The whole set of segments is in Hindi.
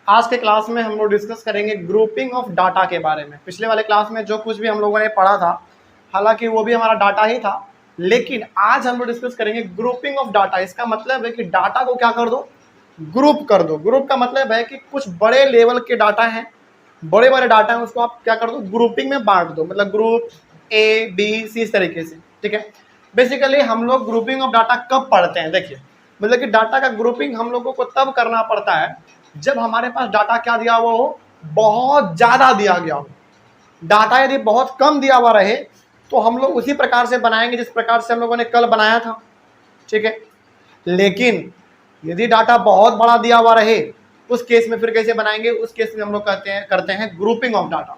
आज के क्लास में हम लोग डिस्कस करेंगे ग्रुपिंग ऑफ डाटा के बारे में। पिछले वाले क्लास में जो कुछ भी हम लोगों ने पढ़ा था, हालांकि वो भी हमारा डाटा ही था, लेकिन आज हम लोग डिस्कस करेंगे ग्रुपिंग ऑफ डाटा। इसका मतलब है कि डाटा को क्या कर दो, ग्रुप कर दो। ग्रुप का मतलब है कि कुछ बड़े लेवल के डाटा हैं, बड़े बड़े डाटा हैं, उसको आप क्या कर दो, ग्रुपिंग में बांट दो। मतलब ग्रुप ए बी सी इस तरीके से, ठीक है। बेसिकली हम लोग ग्रुपिंग ऑफ डाटा कब पढ़ते हैं, देखिए, मतलब कि डाटा का ग्रुपिंग हम लोगों को तब करना पड़ता है जब हमारे पास डाटा क्या दिया हुआ हो, बहुत ज्यादा दिया गया हो। डाटा यदि बहुत कम दिया हुआ रहे तो हम लोग उसी प्रकार से बनाएंगे जिस प्रकार से हम लोगों ने कल बनाया था, ठीक है। लेकिन यदि डाटा बहुत बड़ा दिया हुआ रहे, उस केस में फिर कैसे बनाएंगे, उस केस में हम लोग करते हैं ग्रुपिंग ऑफ डाटा,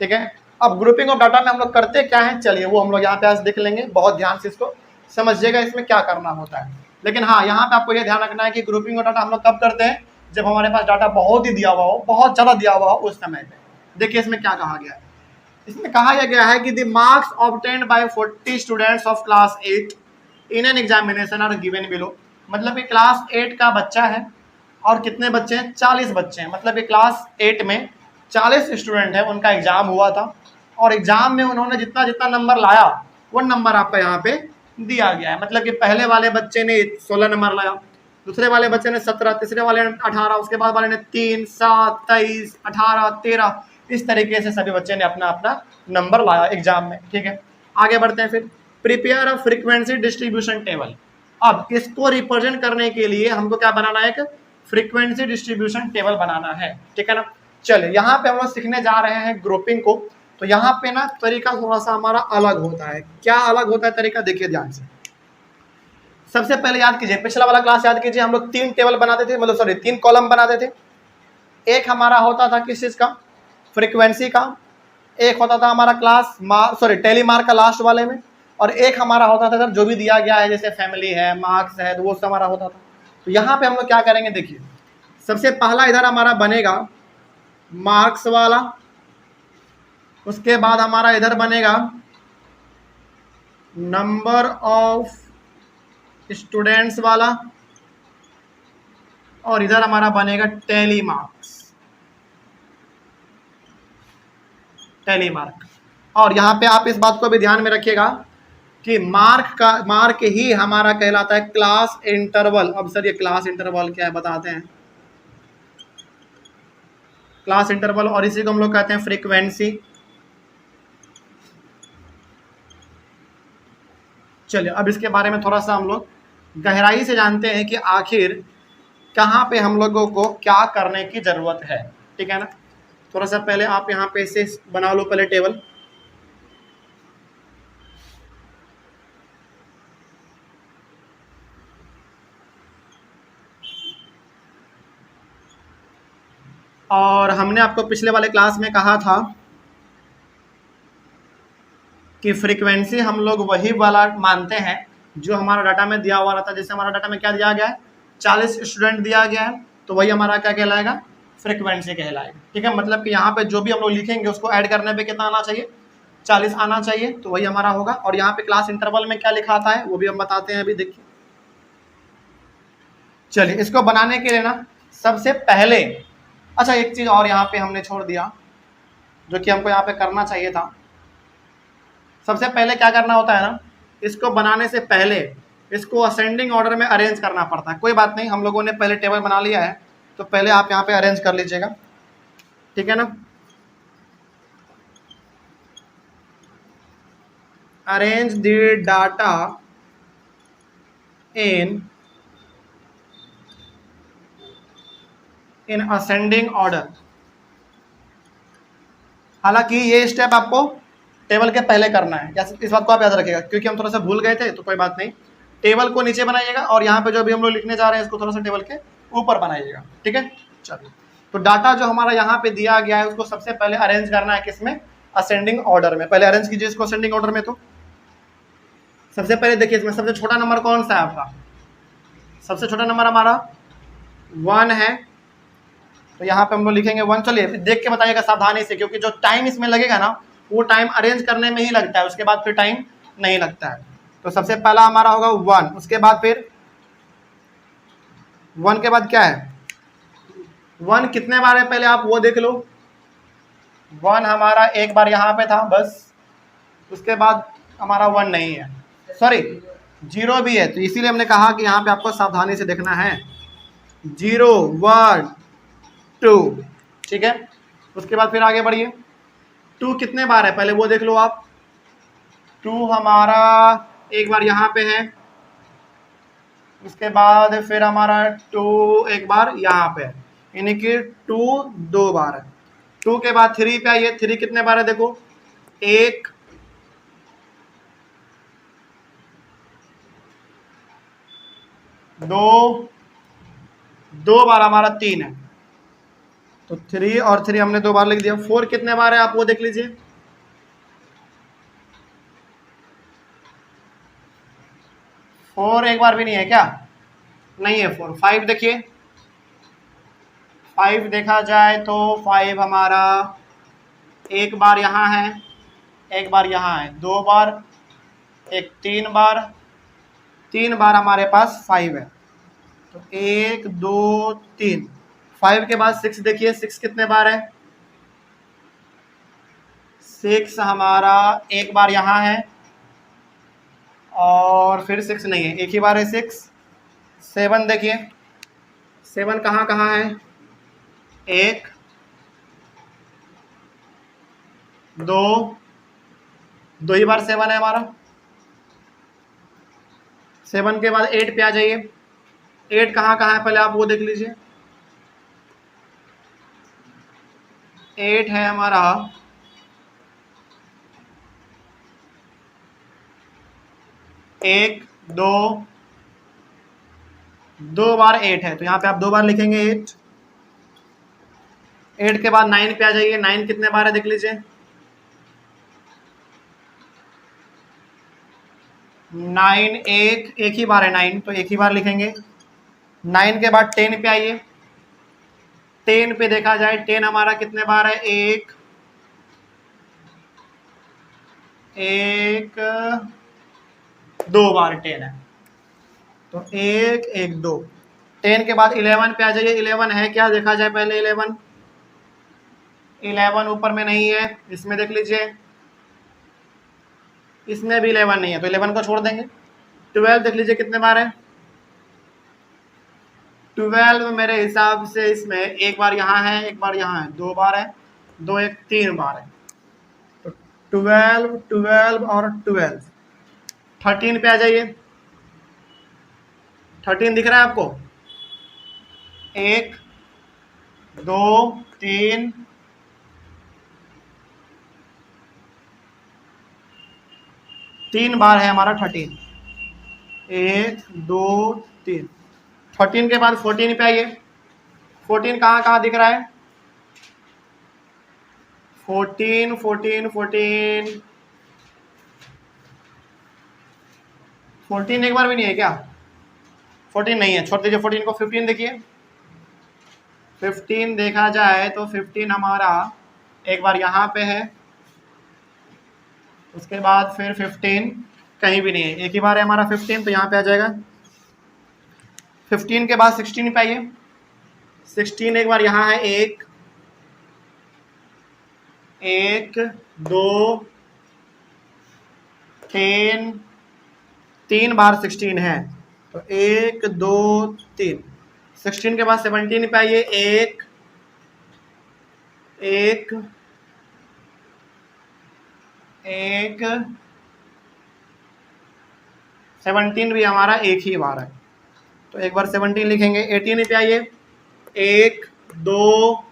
ठीक है। अब ग्रुपिंग ऑफ डाटा में हम लोग करते क्या है, चलिए वो हम लोग यहाँ पे आज देख लेंगे। बहुत ध्यान से इसको समझिएगा, इसमें क्या करना होता है। लेकिन हाँ, यहाँ पे आपको ये ध्यान रखना है कि ग्रुपिंग ऑफ डाटा हम लोग कब करते हैं, जब हमारे पास डाटा बहुत ही दिया हुआ हो, बहुत ज्यादा दिया हुआ हो, उस समय पे। देखिए इसमें क्या कहा गया है, इसमें कहा यह गया है कि the marks obtained by 40 students of class 8 in an examination are given below. मतलब कि क्लास 8 का बच्चा है और कितने बच्चे हैं, 40 बच्चे हैं। मतलब कि क्लास 8 में 40 स्टूडेंट है, उनका एग्जाम हुआ था और एग्जाम में उन्होंने जितना जितना नंबर लाया वो नंबर आपका यहाँ पे दिया गया है। मतलब कि पहले वाले बच्चे ने 16 नंबर लाया, दूसरे वाले बच्चे ने 17, तीसरे वाले ने 18, उसके बाद वाले ने 3, 7, 23, 18, 13, इस तरीके से सभी बच्चे ने अपना अपना नंबर लाया एग्जाम में, ठीक है। आगे बढ़ते हैं फिर, prepare a frequency distribution table. अब इसको रिप्रेजेंट करने के लिए हमको क्या बनाना है, एक फ्रीक्वेंसी डिस्ट्रीब्यूशन टेबल बनाना है, ठीक है ना। चलिए यहाँ पे हम लोग सीखने जा रहे हैं ग्रुपिंग को। तो यहाँ पे ना तरीका थोड़ा सा हमारा अलग होता है। क्या अलग होता है तरीका, देखिए ध्यान से। सबसे पहले याद कीजिए, पिछला वाला क्लास याद कीजिए, हम लोग 3 टेबल बनाते थे, मतलब सॉरी 3 कॉलम बनाते थे। एक हमारा होता था किस चीज का, फ्रीक्वेंसी का। एक होता था हमारा क्लास सॉरी टेली मार्क का लास्ट वाले में। और एक हमारा होता था जो भी दिया गया है, जैसे फैमिली है, मार्क्स है, तो वो सब हमारा होता था। तो यहाँ पे हम लोग क्या करेंगे, देखिए सबसे पहला इधर हमारा बनेगा मार्क्स वाला, उसके बाद हमारा इधर बनेगा नंबर ऑफ स्टूडेंट्स वाला, और इधर हमारा बनेगा टेली मार्क। और यहाँ पे आप इस बात को भी ध्यान में रखिएगा कि मार्क ही हमारा कहलाता है क्लास इंटरवल। अब सर ये क्लास इंटरवल क्या है बताते हैं। क्लास इंटरवल, और इसी को हम लोग कहते हैं फ्रीक्वेंसी। चलिए अब इसके बारे में थोड़ा सा हम लोग गहराई से जानते हैं कि आखिर कहाँ पे हम लोगों को क्या करने की जरूरत है, ठीक है ना। थोड़ा सा पहले आप यहाँ पे इसे बना लो पहले टेबल। और हमने आपको पिछले वाले क्लास में कहा था कि फ्रीक्वेंसी हम लोग वही वाला मानते हैं जो हमारा डाटा में दिया हुआ रहता है। जैसे हमारा डाटा में क्या दिया गया है, 40 स्टूडेंट दिया गया है, तो वही हमारा क्या कहलाएगा, फ्रीक्वेंसी कहलाएगा, ठीक है। मतलब कि यहाँ पे जो भी हम लोग लिखेंगे उसको ऐड करने पे कितना आना चाहिए, 40 आना चाहिए, तो वही हमारा होगा। और यहाँ पे क्लास इंटरवल में क्या लिखा आता है वो भी हम बताते हैं अभी, देखिए। चलिए इसको बनाने के लिए ना सबसे पहले, अच्छा एक चीज और यहाँ पे हमने छोड़ दिया जो कि हमको यहाँ पे करना चाहिए था। सबसे पहले क्या करना होता है ना, इसको बनाने से पहले इसको असेंडिंग ऑर्डर में अरेंज करना पड़ता है। कोई बात नहीं, हम लोगों ने पहले टेबल बना लिया है, तो पहले आप यहाँ पे अरेंज कर लीजिएगा, ठीक है ना। Arrange the data in ascending order. हालांकि ये स्टेप आपको टेबल के पहले करना है, इस बात को आप याद रखिएगा, क्योंकि हम थोड़ा सा भूल गए थे, तो कोई बात नहीं। टेबल को नीचे बनाइएगा और यहाँ पे जो भी हम लोग लिखने जा रहे हैं इसको थोड़ा सा टेबल के ऊपर बनाइएगा, ठीक है। चलिए तो डाटा जो हमारा यहाँ पे दिया गया है उसको सबसे पहले अरेंज करना है किसमें, असेंडिंग ऑर्डर में। पहले अरेंज कीजिए इसको असेंडिंग ऑर्डर में। तो सबसे पहले देखिए इसमें सबसे छोटा नंबर कौन सा है आपका, सबसे छोटा नंबर हमारा 1 है, तो यहाँ पे हम लोग लिखेंगे 1। चलिए देख के बताइएगा सावधानी से, क्योंकि जो टाइम इसमें लगेगा ना वो टाइम अरेंज करने में ही लगता है, उसके बाद फिर टाइम नहीं लगता है। तो सबसे पहला हमारा होगा 1, उसके बाद फिर 1 के बाद क्या है 1 कितने बार है पहले आप वो देख लो। 1 हमारा एक बार यहाँ पे था बस, उसके बाद हमारा 1 नहीं है, सॉरी 0 भी है, तो इसीलिए हमने कहा कि यहाँ पे आपको सावधानी से देखना है। 0 1 2, ठीक है। उसके बाद फिर आगे बढ़िए। 2 कितने बार है पहले वो देख लो आप। 2 हमारा एक बार यहाँ पे है, उसके बाद फिर हमारा 2 एक बार यहाँ पे है, यानी कि 2 2 बार है। 2 के बाद 3 पे आइए। 3 कितने बार है देखो, 1 2 2 बार हमारा 3 है, तो 3 और 3 हमने 2 बार लिख दिया। 4 कितने बार है आप वो देख लीजिए। 4 एक बार भी नहीं है क्या, नहीं है 4। 5 देखिए, 5 देखा जाए तो 5 हमारा एक बार यहाँ है, एक बार यहाँ है, 2 बार, एक 3 बार, 3 बार हमारे पास 5 है, तो 1 2 3। 5 के बाद 6 देखिए, 6 कितने बार है। 6 हमारा एक बार यहाँ है और फिर 6 नहीं है, एक ही बार है 6। 7 देखिए, 7 कहाँ कहाँ है, 1 2, 2 ही बार 7 है हमारा। 7 के बाद 8 पे आ जाइए। 8 कहाँ कहाँ है पहले आप वो देख लीजिए। 8 है हमारा 1 2, 2 बार 8 है, तो यहाँ पे आप 2 बार लिखेंगे 8। 8 के बाद 9 पे आ जाइए। 9 कितने बार है देख लीजिए। 9 एक ही बार है 9, तो एक ही बार लिखेंगे। 9 के बाद 10 पे आइए। 10 पे देखा जाए 10 हमारा कितने बार है, एक 2 बार 10 है, तो 1 1 2। 10 के बाद 11 पे आ जाइए। 11 है क्या देखा जाए पहले। 11 ऊपर में नहीं है, इसमें देख लीजिए, इसमें भी 11 नहीं है, तो 11 को छोड़ देंगे। 12 देख लीजिए कितने बार है। 12 मेरे हिसाब से इसमें एक बार यहाँ है, एक बार यहाँ है, 2 बार है, 2 1 3 बार है, तो 12 12 और 12। 13 पे आ जाइए। 13 दिख रहा है आपको, 1 2 3 3 बार है हमारा 13, 1 2 3। 13 के बाद 14 पे आइए। 14 कहाँ कहाँ दिख रहा है, 14 14 14 14 एक बार भी नहीं है क्या, 14 नहीं है, छोड़ दीजिए 14 को। 15 देखिए, 15 देखा जाए तो 15 हमारा एक बार यहाँ पे है, उसके बाद फिर 15 कहीं भी नहीं है, एक ही बार है हमारा 15, तो यहाँ पे आ जाएगा। 15 के बाद 16 पे आइए। 16 एक बार यहाँ है, 1 1 2 3 बार 16 है, तो 1 2 3। 16 के बाद 17 पे आइए। 1 1 1 17 भी हमारा एक ही बार है, तो एक बार 17 लिखेंगे। 18 पे आइए। 1 2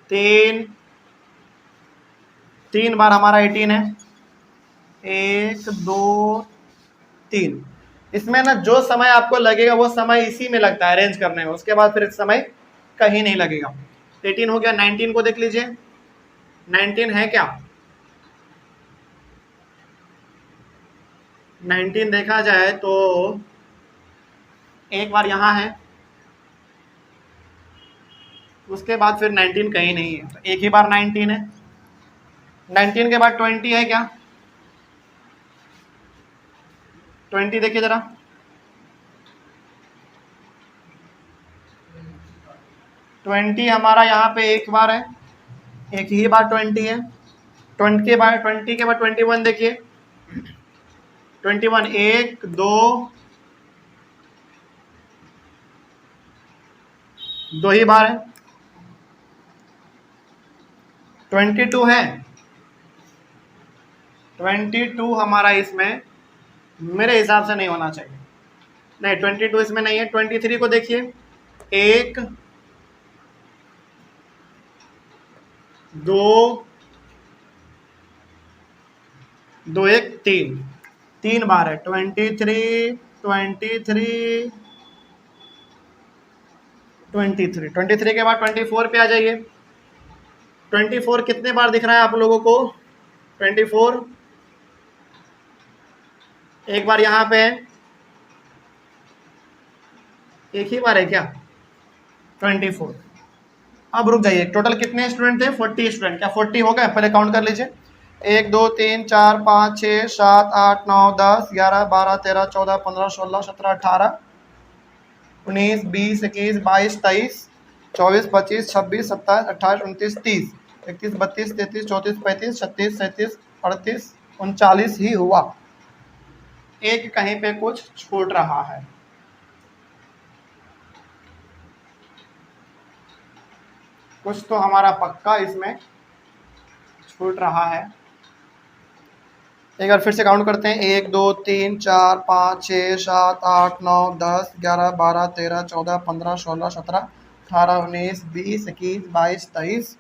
3, 3 बार हमारा 18 है, 1 2 3। इसमें ना जो समय आपको लगेगा वो समय इसी में लगता है अरेंज करने में, उसके बाद फिर समय कहीं नहीं लगेगा। 18 हो गया। 19 को देख लीजिए, 19 है क्या, 19 देखा जाए तो एक बार यहाँ है, उसके बाद फिर 19 कहीं नहीं है, तो एक ही बार 19 है। 19 के बाद 20 है क्या, 20 देखिए जरा, 20 हमारा यहाँ पे एक बार है, एक ही बार 20 है। 20 के बाद 21 देखिए, 21 एक दो ही बार है। 22 है, 22 हमारा इसमें मेरे हिसाब से नहीं होना चाहिए, नहीं 22 इसमें नहीं है। 23 को देखिए, एक दो एक तीन बार है। 23 के बाद 24 पे आ जाइए। 24 कितने बार दिख रहा है आप लोगों को? 24 एक बार यहाँ पे है, एक ही बार है क्या? 24। अब रुक जाइए, टोटल कितने स्टूडेंट थे? 40 स्टूडेंट। क्या 40 हो गए? पहले काउंट कर लीजिए। 1 2 3 4 5 6 7 8 9 10 11 12 13 14 15 16 17 18 19 20 21 22 23 24 25 26 27 28 29 30 31 32 33 34 35 36 37 38 39 ही हुआ। एक कहीं पे कुछ छूट रहा है। कुछ तो हमारा पक्का इसमें छूट रहा है। एक बार फिर से काउंट करते हैं। 1 2 3 4 5 6 7 8 9 10 11 12 13 14 15 16 17 18 19 20 21 22 23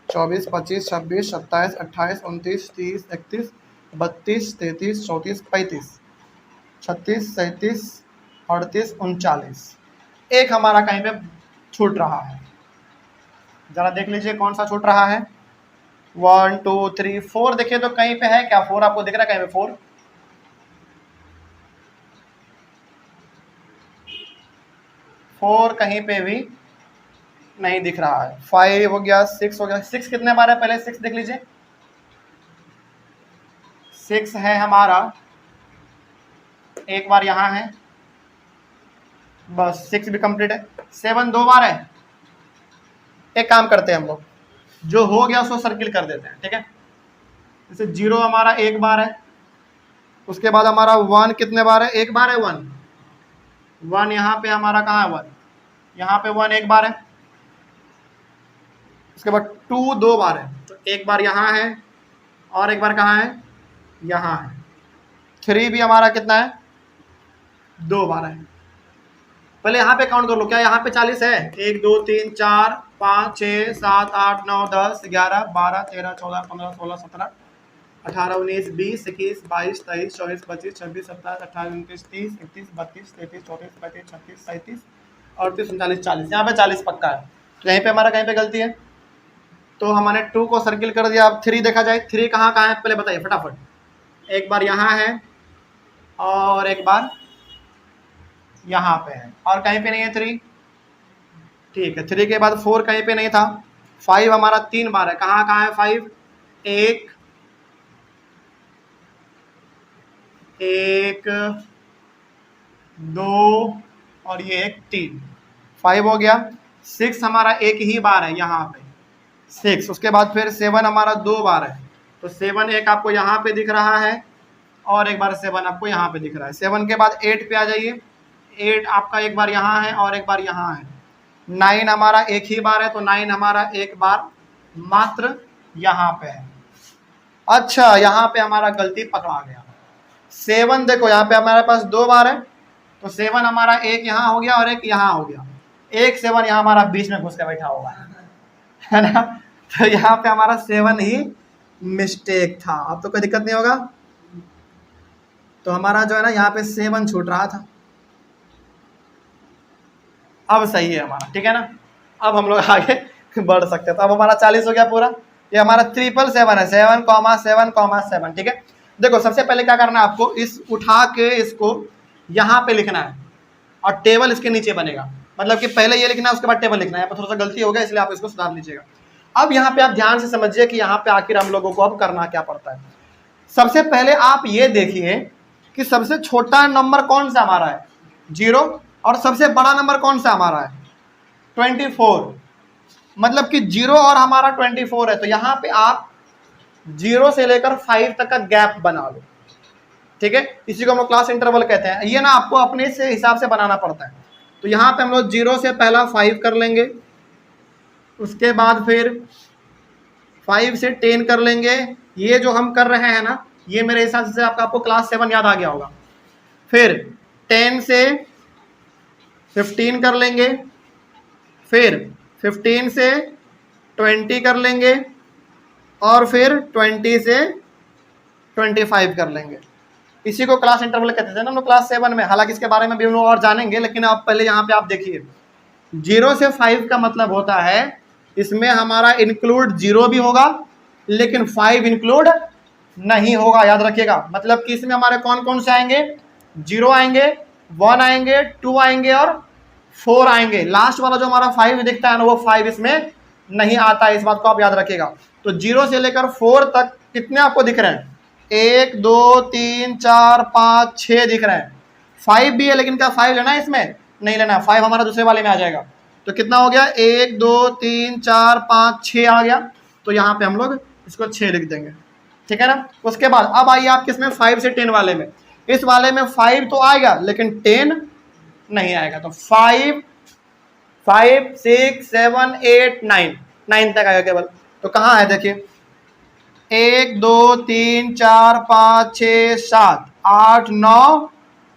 24 25 26 27 28 29 30 31 32 33 34 35 36 37 38 39। एक हमारा कहीं पे छूट रहा है, जरा देख लीजिए कौन सा छूट रहा है। 1 2 3 4 देखिए तो कहीं पे है क्या? 4 आपको दिख रहा है कहीं पे? 4 कहीं पे भी नहीं दिख रहा है। 5 हो गया, 6 हो गया। 6 कितने बार है? पहले 6 देख लीजिए। 6 है हमारा, एक बार यहाँ है, बस 6 भी कंप्लीट है। 7 2 बार है। एक काम करते हैं हम लोग, जो हो गया उसको सर्किल कर देते हैं, ठीक है। जैसे 0 हमारा एक बार है, उसके बाद हमारा 1 कितने बार है? एक बार है 1 यहाँ पे हमारा कहाँ है? 1 यहाँ पे 1 एक बार है। उसके बाद 2 2 बार है, तो एक बार यहाँ है और एक बार कहाँ है? यहाँ है। 3 भी हमारा कितना है? 2 बार है। पहले यहाँ पे काउंट कर लो, क्या यहाँ पे 40 है? 1 2 3 4 5 6 7 8 9 10 11 12 13 14 15 16 17 18 19 20 21 22 23 24 25 26 27 28 29 30 31 32 33 34 35 36 37 38 39 40। यहाँ पे 40 पक्का है। तो यहीं पे हमारा कहीं पे गलती है, तो हमने 2 को सर्किल कर दिया। अब 3 देखा जाए। 3 कहाँ कहाँ है पहले बताइए फटाफट। एक बार यहाँ है और एक बार यहाँ पे है, और कहीं पे नहीं है 3। ठीक है, 3 के बाद 4 कहीं पे नहीं था। 5 हमारा 3 बार है। कहाँ कहाँ है 5? 1 2 और ये एक 3, 5 हो गया। 6 हमारा एक ही बार है यहाँ पे, 6। उसके बाद फिर 7 हमारा 2 बार है, तो 7 एक आपको यहाँ पे दिख रहा है और एक बार 7 आपको यहाँ पे दिख रहा है। 7 के बाद 8 पे आ जाइए। 8 आपका एक बार यहाँ है और एक बार यहाँ है। 9 हमारा एक ही बार है, तो 9 हमारा एक बार मात्र यहाँ पे है। अच्छा, यहाँ पे हमारा गलती पकड़ा गया। 7 देखो यहाँ पे हमारे पास 2 बार है, तो 7 हमारा एक यहाँ हो गया और एक यहाँ हो गया। एक 7 यहाँ हमारा बीच में घुस के बैठा हुआ है ना। तो यहाँ पे हमारा 7 ही मिस्टेक था। अब तो कोई दिक्कत नहीं होगा। तो हमारा जो है ना यहाँ पे 7 छूट रहा था। अब सही है हमारा, ठीक है ना। अब हम लोग आगे बढ़ सकते हैं। तो अब हमारा 40 हो गया पूरा। ये हमारा 777 है, 7,7,7, ठीक है। देखो सबसे पहले क्या करना है आपको, इस उठा के इसको यहाँ पे लिखना है और टेबल इसके नीचे बनेगा। मतलब कि पहले ये लिखना है, उसके बाद टेबल लिखना है। यहाँ पर थोड़ा सा गलती हो गया, इसलिए आप इसको सुधार लीजिएगा। अब यहाँ पे आप ध्यान से समझिए कि यहाँ पे आखिर हम लोगों को अब करना क्या पड़ता है। सबसे पहले आप ये देखिए कि सबसे छोटा नंबर कौन सा हमारा है? 0, और सबसे बड़ा नंबर कौन सा हमारा है? 24, मतलब कि 0 और हमारा 24 है, तो यहाँ पे आप 0 से लेकर 5 तक का गैप बना लो, ठीक है। इसी को हम लोग क्लास इंटरवल कहते हैं। ये ना आपको अपने से हिसाब से बनाना पड़ता है। तो यहाँ पे हम लोग 0 से पहला 5 कर लेंगे, उसके बाद फिर 5 से 10 कर लेंगे। ये जो हम कर रहे हैं ना, ये मेरे हिसाब से आपको क्लास 7 याद आ गया होगा। फिर 10 से 15 कर लेंगे, फिर 15 से 20 कर लेंगे, और फिर 20 से 25 कर लेंगे। इसी को क्लास इंटरवल कहते थे ना हम लोग क्लास 7 में। हालांकि इसके बारे में भी हम लोग और जानेंगे, लेकिन आप पहले यहाँ पे आप देखिए 0 से 5 का मतलब होता है इसमें हमारा इंक्लूड 0 भी होगा लेकिन 5 इंक्लूड नहीं होगा, याद रखिएगा। मतलब कि इसमें हमारे कौन कौन से आएंगे, 0 आएंगे, 1 आएंगे, 2 आएंगे और 4 आएंगे। लास्ट वाला जो हमारा 5 दिखता है ना, वो 5 इसमें नहीं आता है, इस बात को आप याद रखिएगा। तो 0 से लेकर 4 तक कितने आपको दिख रहे हैं, 1 2 3 4 5 6 दिख रहे हैं। 5 भी है लेकिन क्या 5 लेना है इसमें, नहीं लेना। 5 हमारा दूसरे वाले में आ जाएगा। तो कितना हो गया, 1 2 3 4 5 6 आ गया। तो यहाँ पे हम लोग इसको 6 लिख देंगे, ठीक है ना। उसके बाद अब आइए आप किसमें, 5 से 10 वाले में। इस वाले में 5 तो आएगा लेकिन 10 नहीं आएगा। तो 5 5 6 7 8 9 तक आएगा केवल। तो कहाँ है देखिए, 1 2 3 4 5 6 7 8 9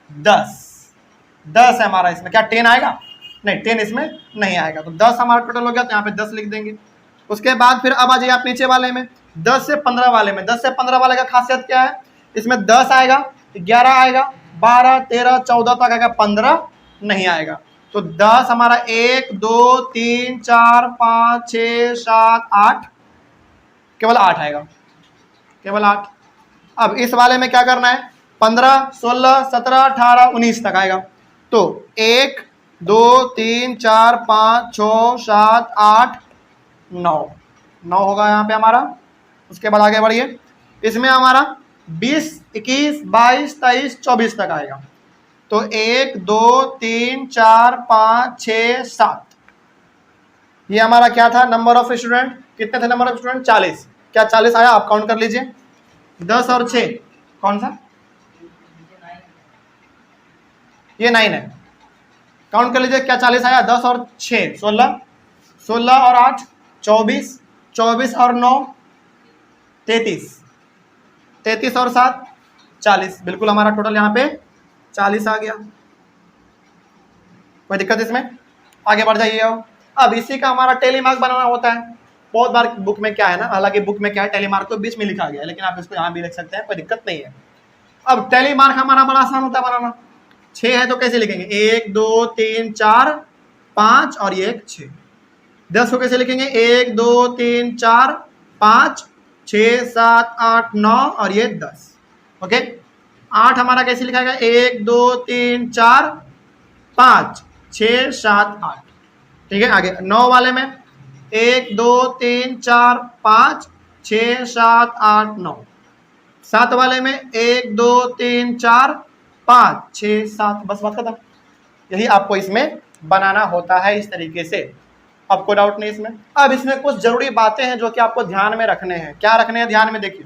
10 है हमारा इसमें। क्या 10 आएगा, नहीं 10 इसमें नहीं आएगा। तो 10 हमारा टोटल हो गया, तो यहाँ पे 10 लिख देंगे। उसके बाद फिर अब आ जाइए आप नीचे वाले में, 10 से 15 वाले में। 10 से 15 वाले का खासियत क्या है, इसमें 10 आएगा, 11 आएगा, 12 13 14 तक आएगा, 15 नहीं आएगा। तो 10 हमारा 1 2 3 4 5 6 7 8, केवल 8 आएगा, केवल 8। अब इस वाले में क्या करना है, 15 16 17 18 19 तक आएगा। तो 1 2 3 4 5 6 7 8 9 होगा यहाँ पे हमारा। उसके बाद आगे बढ़िए, इसमें हमारा 20 21 22 23 24 तक आएगा। तो 1 2 3 4 5 6 7, ये हमारा क्या था, नंबर ऑफ स्टूडेंट। कितने थे नंबर ऑफ स्टूडेंट, 40। क्या 40 आया, आप काउंट कर लीजिए। 10 और 6 कौन सा, ये 9 है, काउंट कर लीजिए। क्या 40 आया, 10 और 6 16, 16 और 8 24, 24 और 9 33, 33 और 7 40। बिल्कुल हमारा टोटल यहाँ पे 40 आ गया। कोई दिक्कत इसमें, आगे बढ़ जाइए। अब इसी का हमारा टेली मार्क बनाना होता है। बहुत बार बुक में क्या है ना, हालांकि बुक में क्या है, टेली मार्क तो बीच में लिखा गया है, लेकिन आप इसको यहाँ भी लिख सकते हैं, कोई दिक्कत नहीं है। अब टेली मार्क हमारा बड़ा आसान होता है बनाना। 6 है तो कैसे लिखेंगे, 1 2 3 4 5 और ये 6। 10 को कैसे लिखेंगे, 1 2 3 4 5 6 7 8 9 और ये 10। ओके। 8 हमारा कैसे लिखा गया, 1 2 3 4 5 6 7 8, ठीक है। आगे 9 वाले में 1 2 3 4 5 6 7 8 9। 7 वाले में 1 2 3 4 5 6 7, बस बात खत्म। यही आपको इसमें बनाना होता है इस तरीके से। अब कोई डाउट नहीं इसमें। अब इसमें कुछ जरूरी बातें हैं जो कि आपको ध्यान में रखने हैं। क्या रखने हैं ध्यान में, देखिए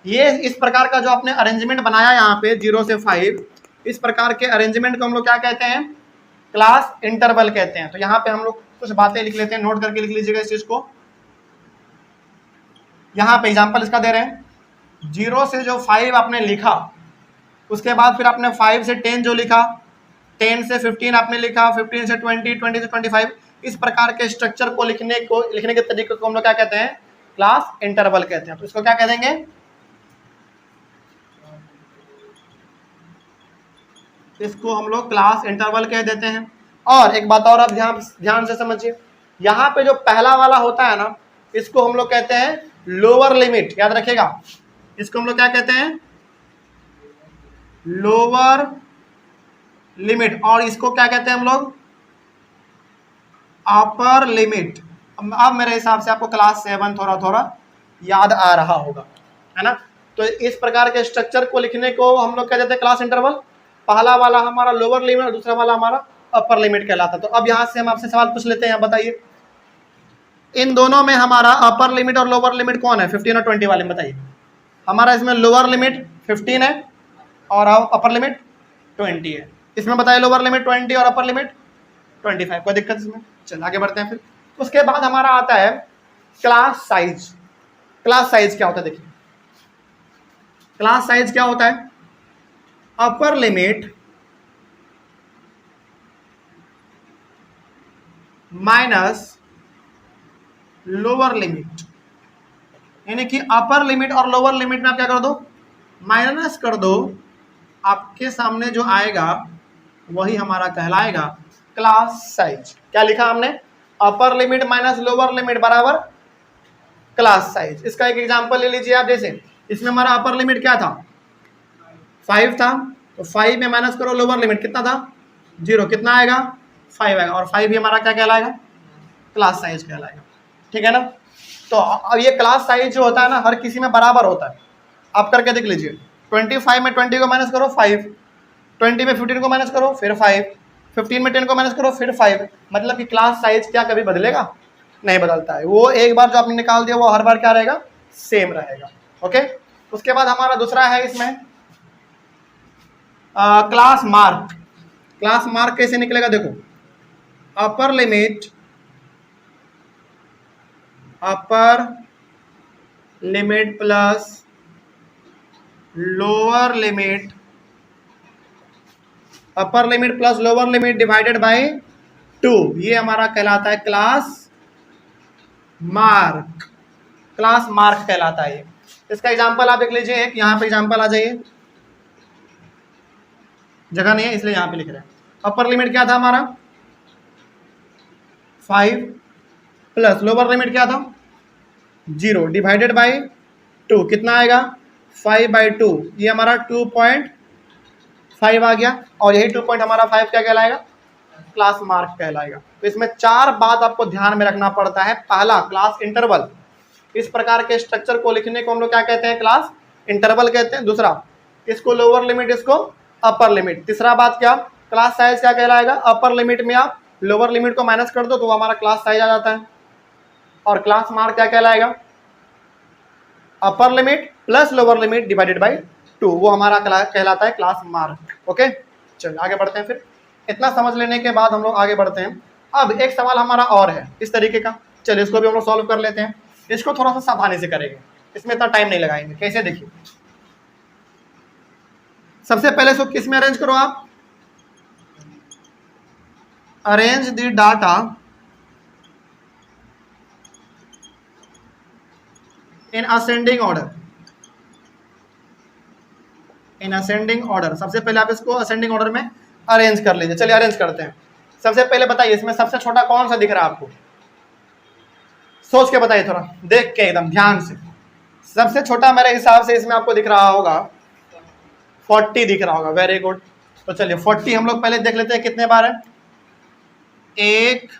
ये इस प्रकार का जो आपने अरेंजमेंट बनाया यहाँ पे 0 से 5, इस प्रकार के अरेंजमेंट को हम लोग क्या कहते हैं, क्लास इंटरवल कहते हैं। तो यहाँ पे हम लोग कुछ बातें लिख लेते हैं, नोट करके लिख लीजिएगा इस चीज को। यहाँ पे एग्जाम्पल इसका दे रहे हैं, 0 से जो 5 आपने लिखा, उसके बाद फिर आपने 5 से 10 जो लिखा, 10 से 15 आपने लिखा, 15 से 20, 20 से 25। इस प्रकार के स्ट्रक्चर को लिखने के तरीके को हम लोग क्या कहते हैं, क्लास इंटरवल कहते हैं। तो इसको क्या कह देंगे, इसको हम लोग क्लास इंटरवल कह देते हैं। और एक बात और आप ध्यान से समझिए, यहाँ पे जो पहला वाला होता है ना, इसको हम लोग कहते हैं लोअर लिमिट, याद रखिएगा। इसको हम लोग क्या कहते हैं, लोअर लिमिट। और इसको क्या कहते हैं हम लोग, अपर लिमिट। अब मेरे हिसाब से आपको क्लास 7 थोड़ा थोड़ा याद आ रहा होगा, है ना। तो इस प्रकार के स्ट्रक्चर को लिखने को हम लोग क्या कहते हैं, क्लास इंटरवल। पहला वाला हमारा लोअर लिमिट और दूसरा वाला हमारा अपर लिमिट कहलाता है। तो अब यहाँ से हम आपसे सवाल पूछ लेते हैं, बताइए इन दोनों में हमारा अपर लिमिट और लोअर लिमिट कौन है, 15 और 20 वाले में बताइए। हमारा इसमें लोअर लिमिट 15 है और अपर लिमिट 20 है। इसमें बताइए लोअर लिमिट 20 और अपर लिमिट 25, कोई दिक्कत इसमें? चल आगे बढ़ते हैं। फिर उसके बाद हमारा आता है क्लास साइज। क्लास साइज क्या होता है देखिए, क्लास साइज क्या होता है, upper limit minus lower limit, यानी कि अपर लिमिट और लोअर लिमिट में आप क्या कर दो, माइनस कर दो, आपके सामने जो आएगा वही हमारा कहलाएगा क्लास साइज। क्या लिखा हमने, upper limit minus lower limit बराबर क्लास साइज। इसका एक एग्जांपल ले लीजिए आप, जैसे इसमें हमारा अपर लिमिट क्या था 5 था, तो 5 में माइनस करो लोअर लिमिट कितना था 0, कितना आएगा 5 आएगा, और 5 भी हमारा क्या कहलाएगा, क्लास साइज कहलाएगा। ठीक है ना। तो अब ये क्लास साइज जो होता है ना हर किसी में बराबर होता है। आप करके देख लीजिए, 25 में 20 को माइनस करो 5, 20 में 15 को माइनस करो फिर 5, 15 में 10 को माइनस करो फिर 5, मतलब कि क्लास साइज क्या कभी बदलेगा, नहीं बदलता है। वो एक बार जो आपने निकाल दिया वो हर बार क्या रहेगा, सेम रहेगा। ओके। उसके बाद हमारा दूसरा है इसमें क्लास मार्क। क्लास मार्क कैसे निकलेगा देखो, upper limit plus lower limit, upper limit plus lower limit divided by 2, ये हमारा कहलाता है क्लास मार्क। क्लास मार्क कहलाता है ये। इसका एग्जांपल आप देख लीजिए, एक यहाँ पे एग्जांपल आ जाइए, जगह नहीं है इसलिए यहाँ पे लिख रहे हैं। अपर लिमिट क्या था हमारा 5 प्लस लोअर लिमिट क्या था 0 डिवाइडेड बाय 2, कितना आएगा 5/2, ये हमारा 2.5 आ गया, और यही 2 पॉइंट हमारा 5 क्या कहलाएगा, क्लास मार्क कहलाएगा। तो इसमें 4 बात आपको ध्यान में रखना पड़ता है। पहला क्लास इंटरवल, इस प्रकार के स्ट्रक्चर को लिखने को हम लोग क्या कहते हैं, क्लास इंटरवल कहते हैं। दूसरा इसको लोअर लिमिट, इसको अपर लिमिट। तीसरा बात क्या, क्लास साइज क्या कहलाएगा, अपर लिमिट में आप लोअर लिमिट को माइनस कर दो तो हमारा क्लास साइज आ जाता है। और क्लास मार्क क्या कहलाएगा, upper limit plus lower limit divided by 2, वो हमारा कहलाता है क्लास मार्क। ओके, चलिए आगे बढ़ते हैं। फिर इतना समझ लेने के बाद हम लोग आगे बढ़ते हैं। अब एक सवाल हमारा और है इस तरीके का, चलिए इसको भी हम लोग सॉल्व कर लेते हैं। इसको थोड़ा सा सावधानी से करेंगे, इसमें इतना टाइम नहीं लगाएंगे। कैसे, देखिए सबसे पहले इसको किस में अरेंज करो आप, arrange the data in ascending order. In ascending order, सबसे पहले आप इसको असेंडिंग ऑर्डर में अरेंज कर लीजिए। चलिए अरेंज करते हैं। सबसे पहले बताइए इसमें सबसे छोटा कौन सा दिख रहा है आपको, सोच के बताइए, थोड़ा देख के एकदम ध्यान से। सबसे छोटा मेरे हिसाब से इसमें आपको दिख रहा होगा 40 दिख रहा होगा। Very good. तो चलिए 40 हम लोग पहले देख लेते हैं कितने बार है, 1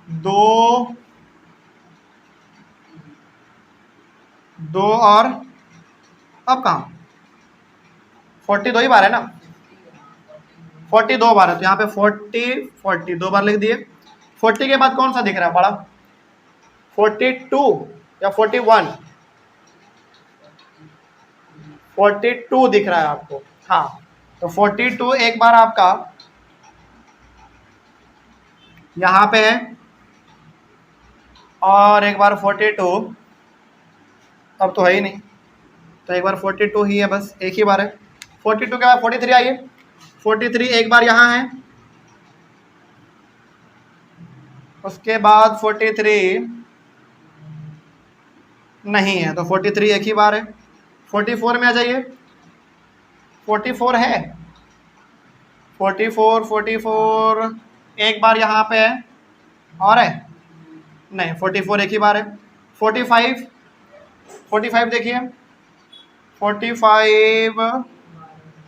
2 2 और अब कहाँ 40 दो ही बार है ना, 40 2 बार है, तो यहाँ पे 40 2 बार लिख दिए। 40 के बाद कौन सा दिख रहा है बड़ा, 42 या 41, 42 दिख रहा है आपको। हाँ, तो 42 एक बार आपका यहाँ पे है, और एक बार 42 अब तो है ही नहीं, तो एक बार 42 ही है, बस एक ही बार है। 42 के बाद 43 आइए, 43 एक बार यहाँ है, उसके बाद 43 नहीं है, तो 43 एक ही बार है। 44 में आ जाइए, 44 है, 44 एक बार यहाँ पे है, और है नहीं, 44 एक ही बार है। 45 देखिए, 45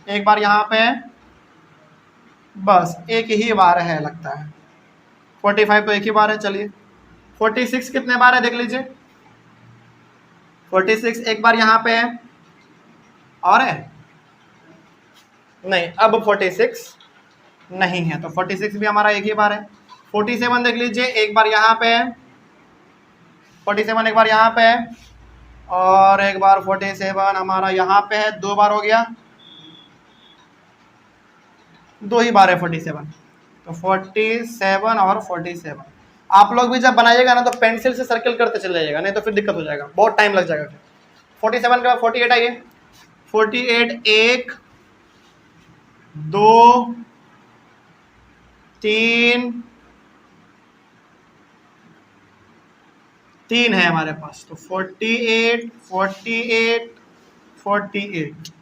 एक बार यहाँ पे है, बस एक ही बार है लगता है। 45 तो एक ही बार है। चलिए 46 कितने बार है देख लीजिए, 46 एक बार यहाँ पे है, और है नहीं, अब 46 नहीं है, तो 46 भी हमारा एक ही बार है। 47 देख लीजिए, एक बार यहाँ पे है, 47 एक बार यहाँ पे है, और एक बार 47 हमारा यहाँ पे है, 2 बार हो गया, 2 ही बार है 47। तो 47 और 47 आप लोग भी जब बनाइएगा ना तो पेंसिल से सर्कल करते चले जाइएगा, नहीं तो फिर दिक्कत हो जाएगा, बहुत टाइम लग जाएगा फिर। 47 के बाद 48 आइए, 48 1 2 3 3 है हमारे पास, तो 48 48 48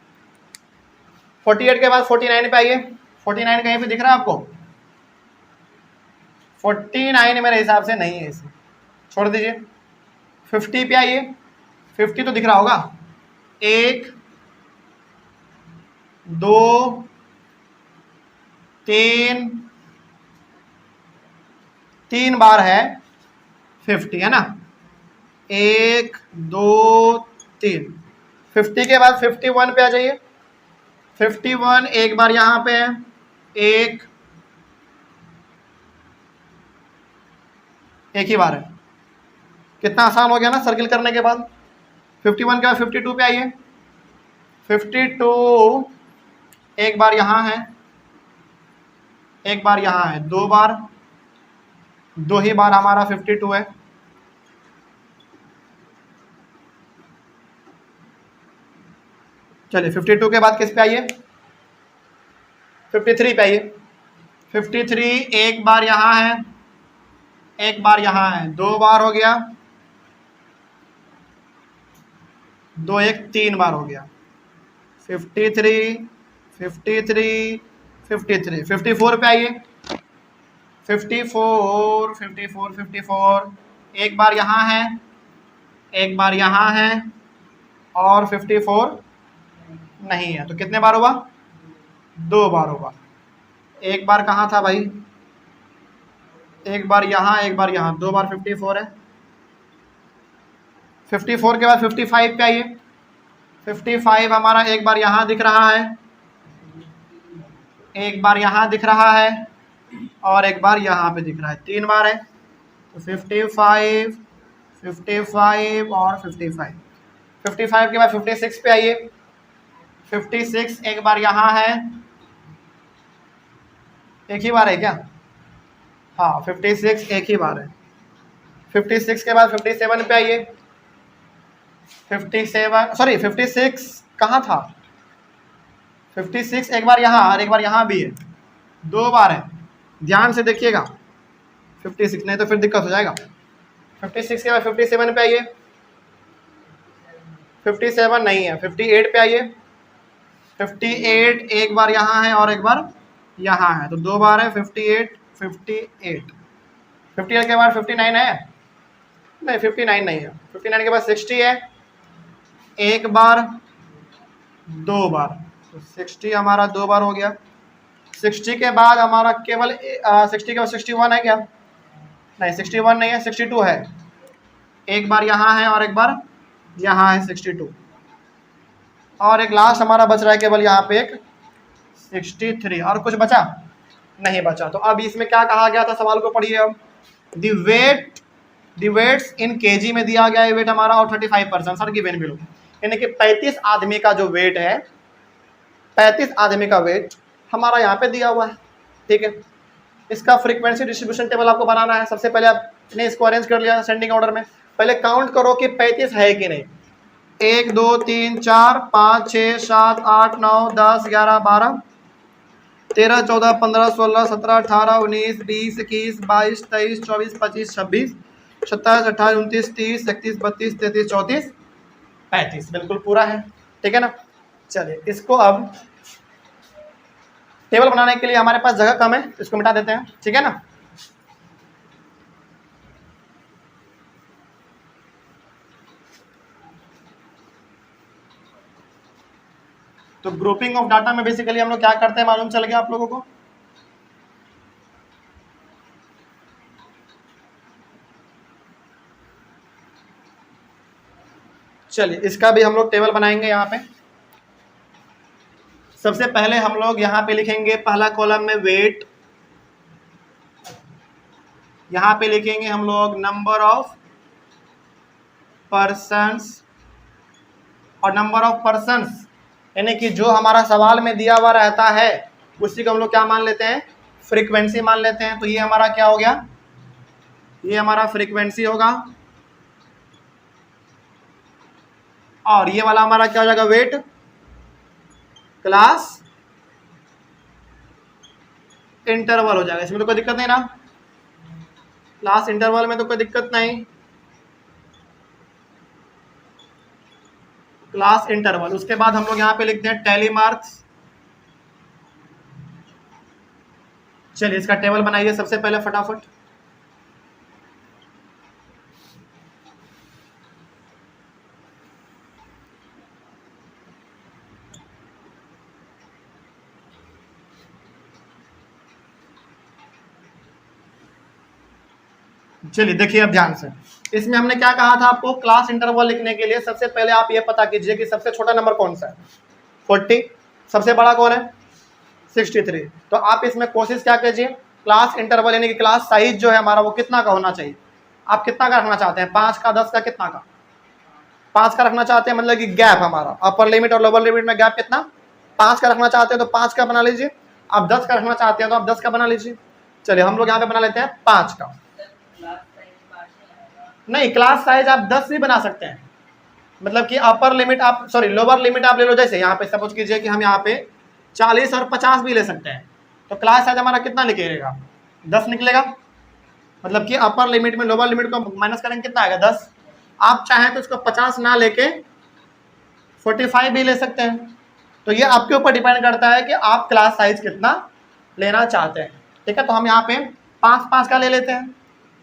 48 के बाद 49 पे आइए। 49 कहीं पे दिख रहा है आपको? 49 मेरे हिसाब से नहीं है, इसे छोड़ दीजिए। 50 पे आइए, 50 तो दिख रहा होगा, 1 2 3 3 बार है 50, है ना, 1 2 3। 50 के बाद 51 पे आ जाइए। 51 एक बार यहाँ पे है, 1 एक ही बार है। कितना आसान हो गया ना सर्किल करने के बाद। 51 के बाद 52 पे आइए। 52 एक बार यहाँ है, एक बार यहाँ है, 2 बार, 2 ही बार हमारा 52 है। चलिए 52 के बाद किस पे आइए? 53 पे आइए। 53 एक बार यहाँ है, एक बार यहाँ है, 2 बार हो गया, 2 1 3 बार हो गया। 53 53 53 54 पे आइए। 54 54 54 एक बार यहाँ है, एक बार यहाँ है, और 54 नहीं है, तो कितने बार हुआ? 2 बार हुआ। एक बार कहाँ था भाई? एक बार यहाँ, एक बार यहाँ, 2 बार 54 है। 54 के बाद 55 पे आइए। 55 हमारा एक बार यहाँ दिख रहा है, एक बार यहाँ दिख रहा है, और एक बार यहाँ पे दिख रहा है, 3 बार है। तो 55 55 और 55। 55 के बाद 56 पे आइए। 56 एक बार यहाँ है, एक ही बार है क्या? हाँ, 56 एक ही बार है। 56 के बाद 57 पे आइए। 57 सॉरी 56 कहाँ था? 56 एक बार यहाँ और एक बार यहाँ भी है, 2 बार है, ध्यान से देखिएगा। 56 नहीं तो फिर दिक्कत हो जाएगा। 56 के बाद 57 पे आइए। 57 नहीं है, 58 पे आइए। 58 एक बार यहाँ है और एक बार यहाँ है, तो 2 बार है। 58 58 58 के बाद 59 है? नहीं, 59 नहीं है। 59 के बाद 60 है, एक बार, 2 बार, तो 60 हमारा 2 बार हो गया। 60 के बाद हमारा केवल 60 के बाद 61 है क्या? नहीं, 61 नहीं है, 62 है, एक बार यहाँ है और एक बार यहाँ है, 62, और एक लास्ट हमारा बच रहा है केवल यहाँ पे एक 63। और कुछ बचा? नहीं बचा। तो अब इसमें क्या कहा गया था, सवाल को पढ़िए अब। द वेट्स इन केजी में दिया गया है वेट हमारा, और 35% सर गिवन बिलो, यानी कि 35 आदमी का जो वेट है, 35 आदमी का वेट हमारा यहाँ पे दिया हुआ है, ठीक है। इसका फ्रीक्वेंसी डिस्ट्रीब्यूशन टेबल आपको बनाना है। सबसे पहले आपने इसको अरेंज कर लिया असेंडिंग ऑर्डर में। पहले काउंट करो कि 35 है कि नहीं। 1 2 3 4 5 6 7 8 9 10 11 12 13 14 15 16 17 18 19 20 21 22 23 24 25 26 27 28 29 30 31 32 33 34 35 बिल्कुल पूरा है, ठीक है ना। चलिए इसको अब टेबल बनाने के लिए हमारे पास जगह कम है, इसको मिटा देते हैं, ठीक है ना। तो ग्रुपिंग ऑफ डाटा में बेसिकली हम लोग क्या करते हैं मालूम चल गया आप लोगों को। चलिए इसका भी हम लोग टेबल बनाएंगे यहाँ पे। सबसे पहले हम लोग यहाँ पे लिखेंगे पहला कॉलम में वेट, यहाँ पे लिखेंगे हम लोग नंबर ऑफ पर्सन्स, और नंबर ऑफ पर्सन्स यानी कि जो हमारा सवाल में दिया हुआ रहता है उसी को हम लोग क्या मान लेते हैं, फ्रीक्वेंसी मान लेते हैं। तो ये हमारा क्या हो गया, ये हमारा फ्रीक्वेंसी होगा, और ये वाला हमारा क्या हो जाएगा, वेट, क्लास इंटरवल हो जाएगा। इसमें तो कोई दिक्कत नहीं ना, क्लास इंटरवल में तो कोई दिक्कत नहीं, क्लास इंटरवल। उसके बाद हम लोग यहाँ पे लिखते हैं टैली मार्क्स। चलिए इसका टेबल बनाइए सबसे पहले फटाफट। चलिए देखिए अब ध्यान से, इसमें हमने क्या कहा था आपको, क्लास इंटरवल लिखने के लिए सबसे पहले आप ये पता कीजिए कि सबसे छोटा नंबर कौन सा है, 40, सबसे बड़ा कौन है, 63। तो आप इसमें कोशिश क्या कीजिए, क्लास इंटरवल यानी कि क्लास साइज जो है हमारा वो कितना का होना चाहिए, आप कितना का रखना चाहते हैं, 5 का, 10 का, कितना का, 5 का रखना चाहते हैं, मतलब कि गैप हमारा अपर लिमिट और लोअर लिमिट में गैप कितना, 5 का रखना चाहते हैं तो 5 का बना लीजिए, आप 10 का रखना चाहते हैं तो आप 10 का बना लीजिए। चलिए हम लोग यहाँ पे बना लेते हैं 5 का। नहीं, क्लास साइज आप 10 भी बना सकते हैं, मतलब कि अपर लिमिट आप सॉरी लोअर लिमिट आप ले लो, जैसे यहाँ पे सपोज कीजिए कि हम यहाँ पे 40 और 50 भी ले सकते हैं, तो क्लास साइज हमारा कितना निकलेगा, 10 निकलेगा, मतलब कि अपर लिमिट में लोअर लिमिट को माइनस करेंगे कितना आएगा, 10। आप चाहें तो इसको 50 ना लेके 45 भी ले सकते हैं, तो ये आपके ऊपर डिपेंड करता है कि आप क्लास साइज कितना लेना चाहते हैं। ठीक है, तो हम यहाँ पे 5-5 का ले लेते हैं।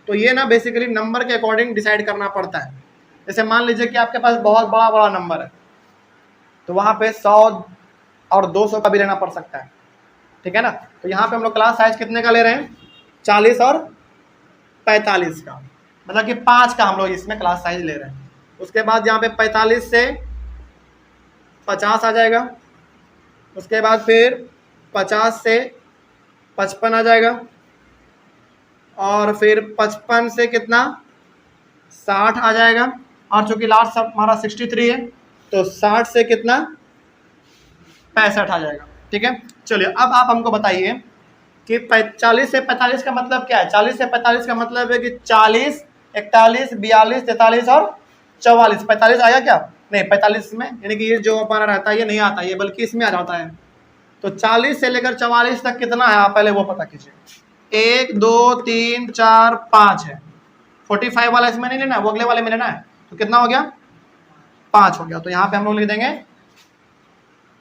तो ये ना बेसिकली नंबर के अकॉर्डिंग डिसाइड करना पड़ता है। जैसे मान लीजिए कि आपके पास बहुत बड़ा बड़ा नंबर है, तो वहाँ पे 100 और 200 का भी लेना पड़ सकता है। ठीक है ना, तो यहाँ पे हम लोग क्लास साइज कितने का ले रहे हैं, 40 और 45 का, मतलब कि 5 का हम लोग इसमें क्लास साइज ले रहे हैं। उसके बाद यहाँ पे 45 से 50 आ जाएगा, उसके बाद फिर 50 से 55 आ जाएगा, और फिर 55 से कितना 60 आ जाएगा, और चूंकि लास्ट हमारा 63 है तो 60 से कितना 65 आ जाएगा। ठीक है, चलिए अब आप हमको बताइए कि 40 से 45 का मतलब क्या है। 40 से 45 का मतलब है कि 40, 41, 42, 43 और 44। 45 आया क्या, नहीं 45 में, यानी कि ये जो हमारा रहता है ये नहीं आता, ये बल्कि इसमें आ जाता है। तो 40 से लेकर 44 तक कितना है आप पहले वो पता कीजिए, 1 2 3 4 5 है, 45 वाला इसमें नहीं लेना, वो अगले वाले में लेना है। तो कितना हो गया, 5 हो गया, तो यहाँ पे हम लोग लिख देंगे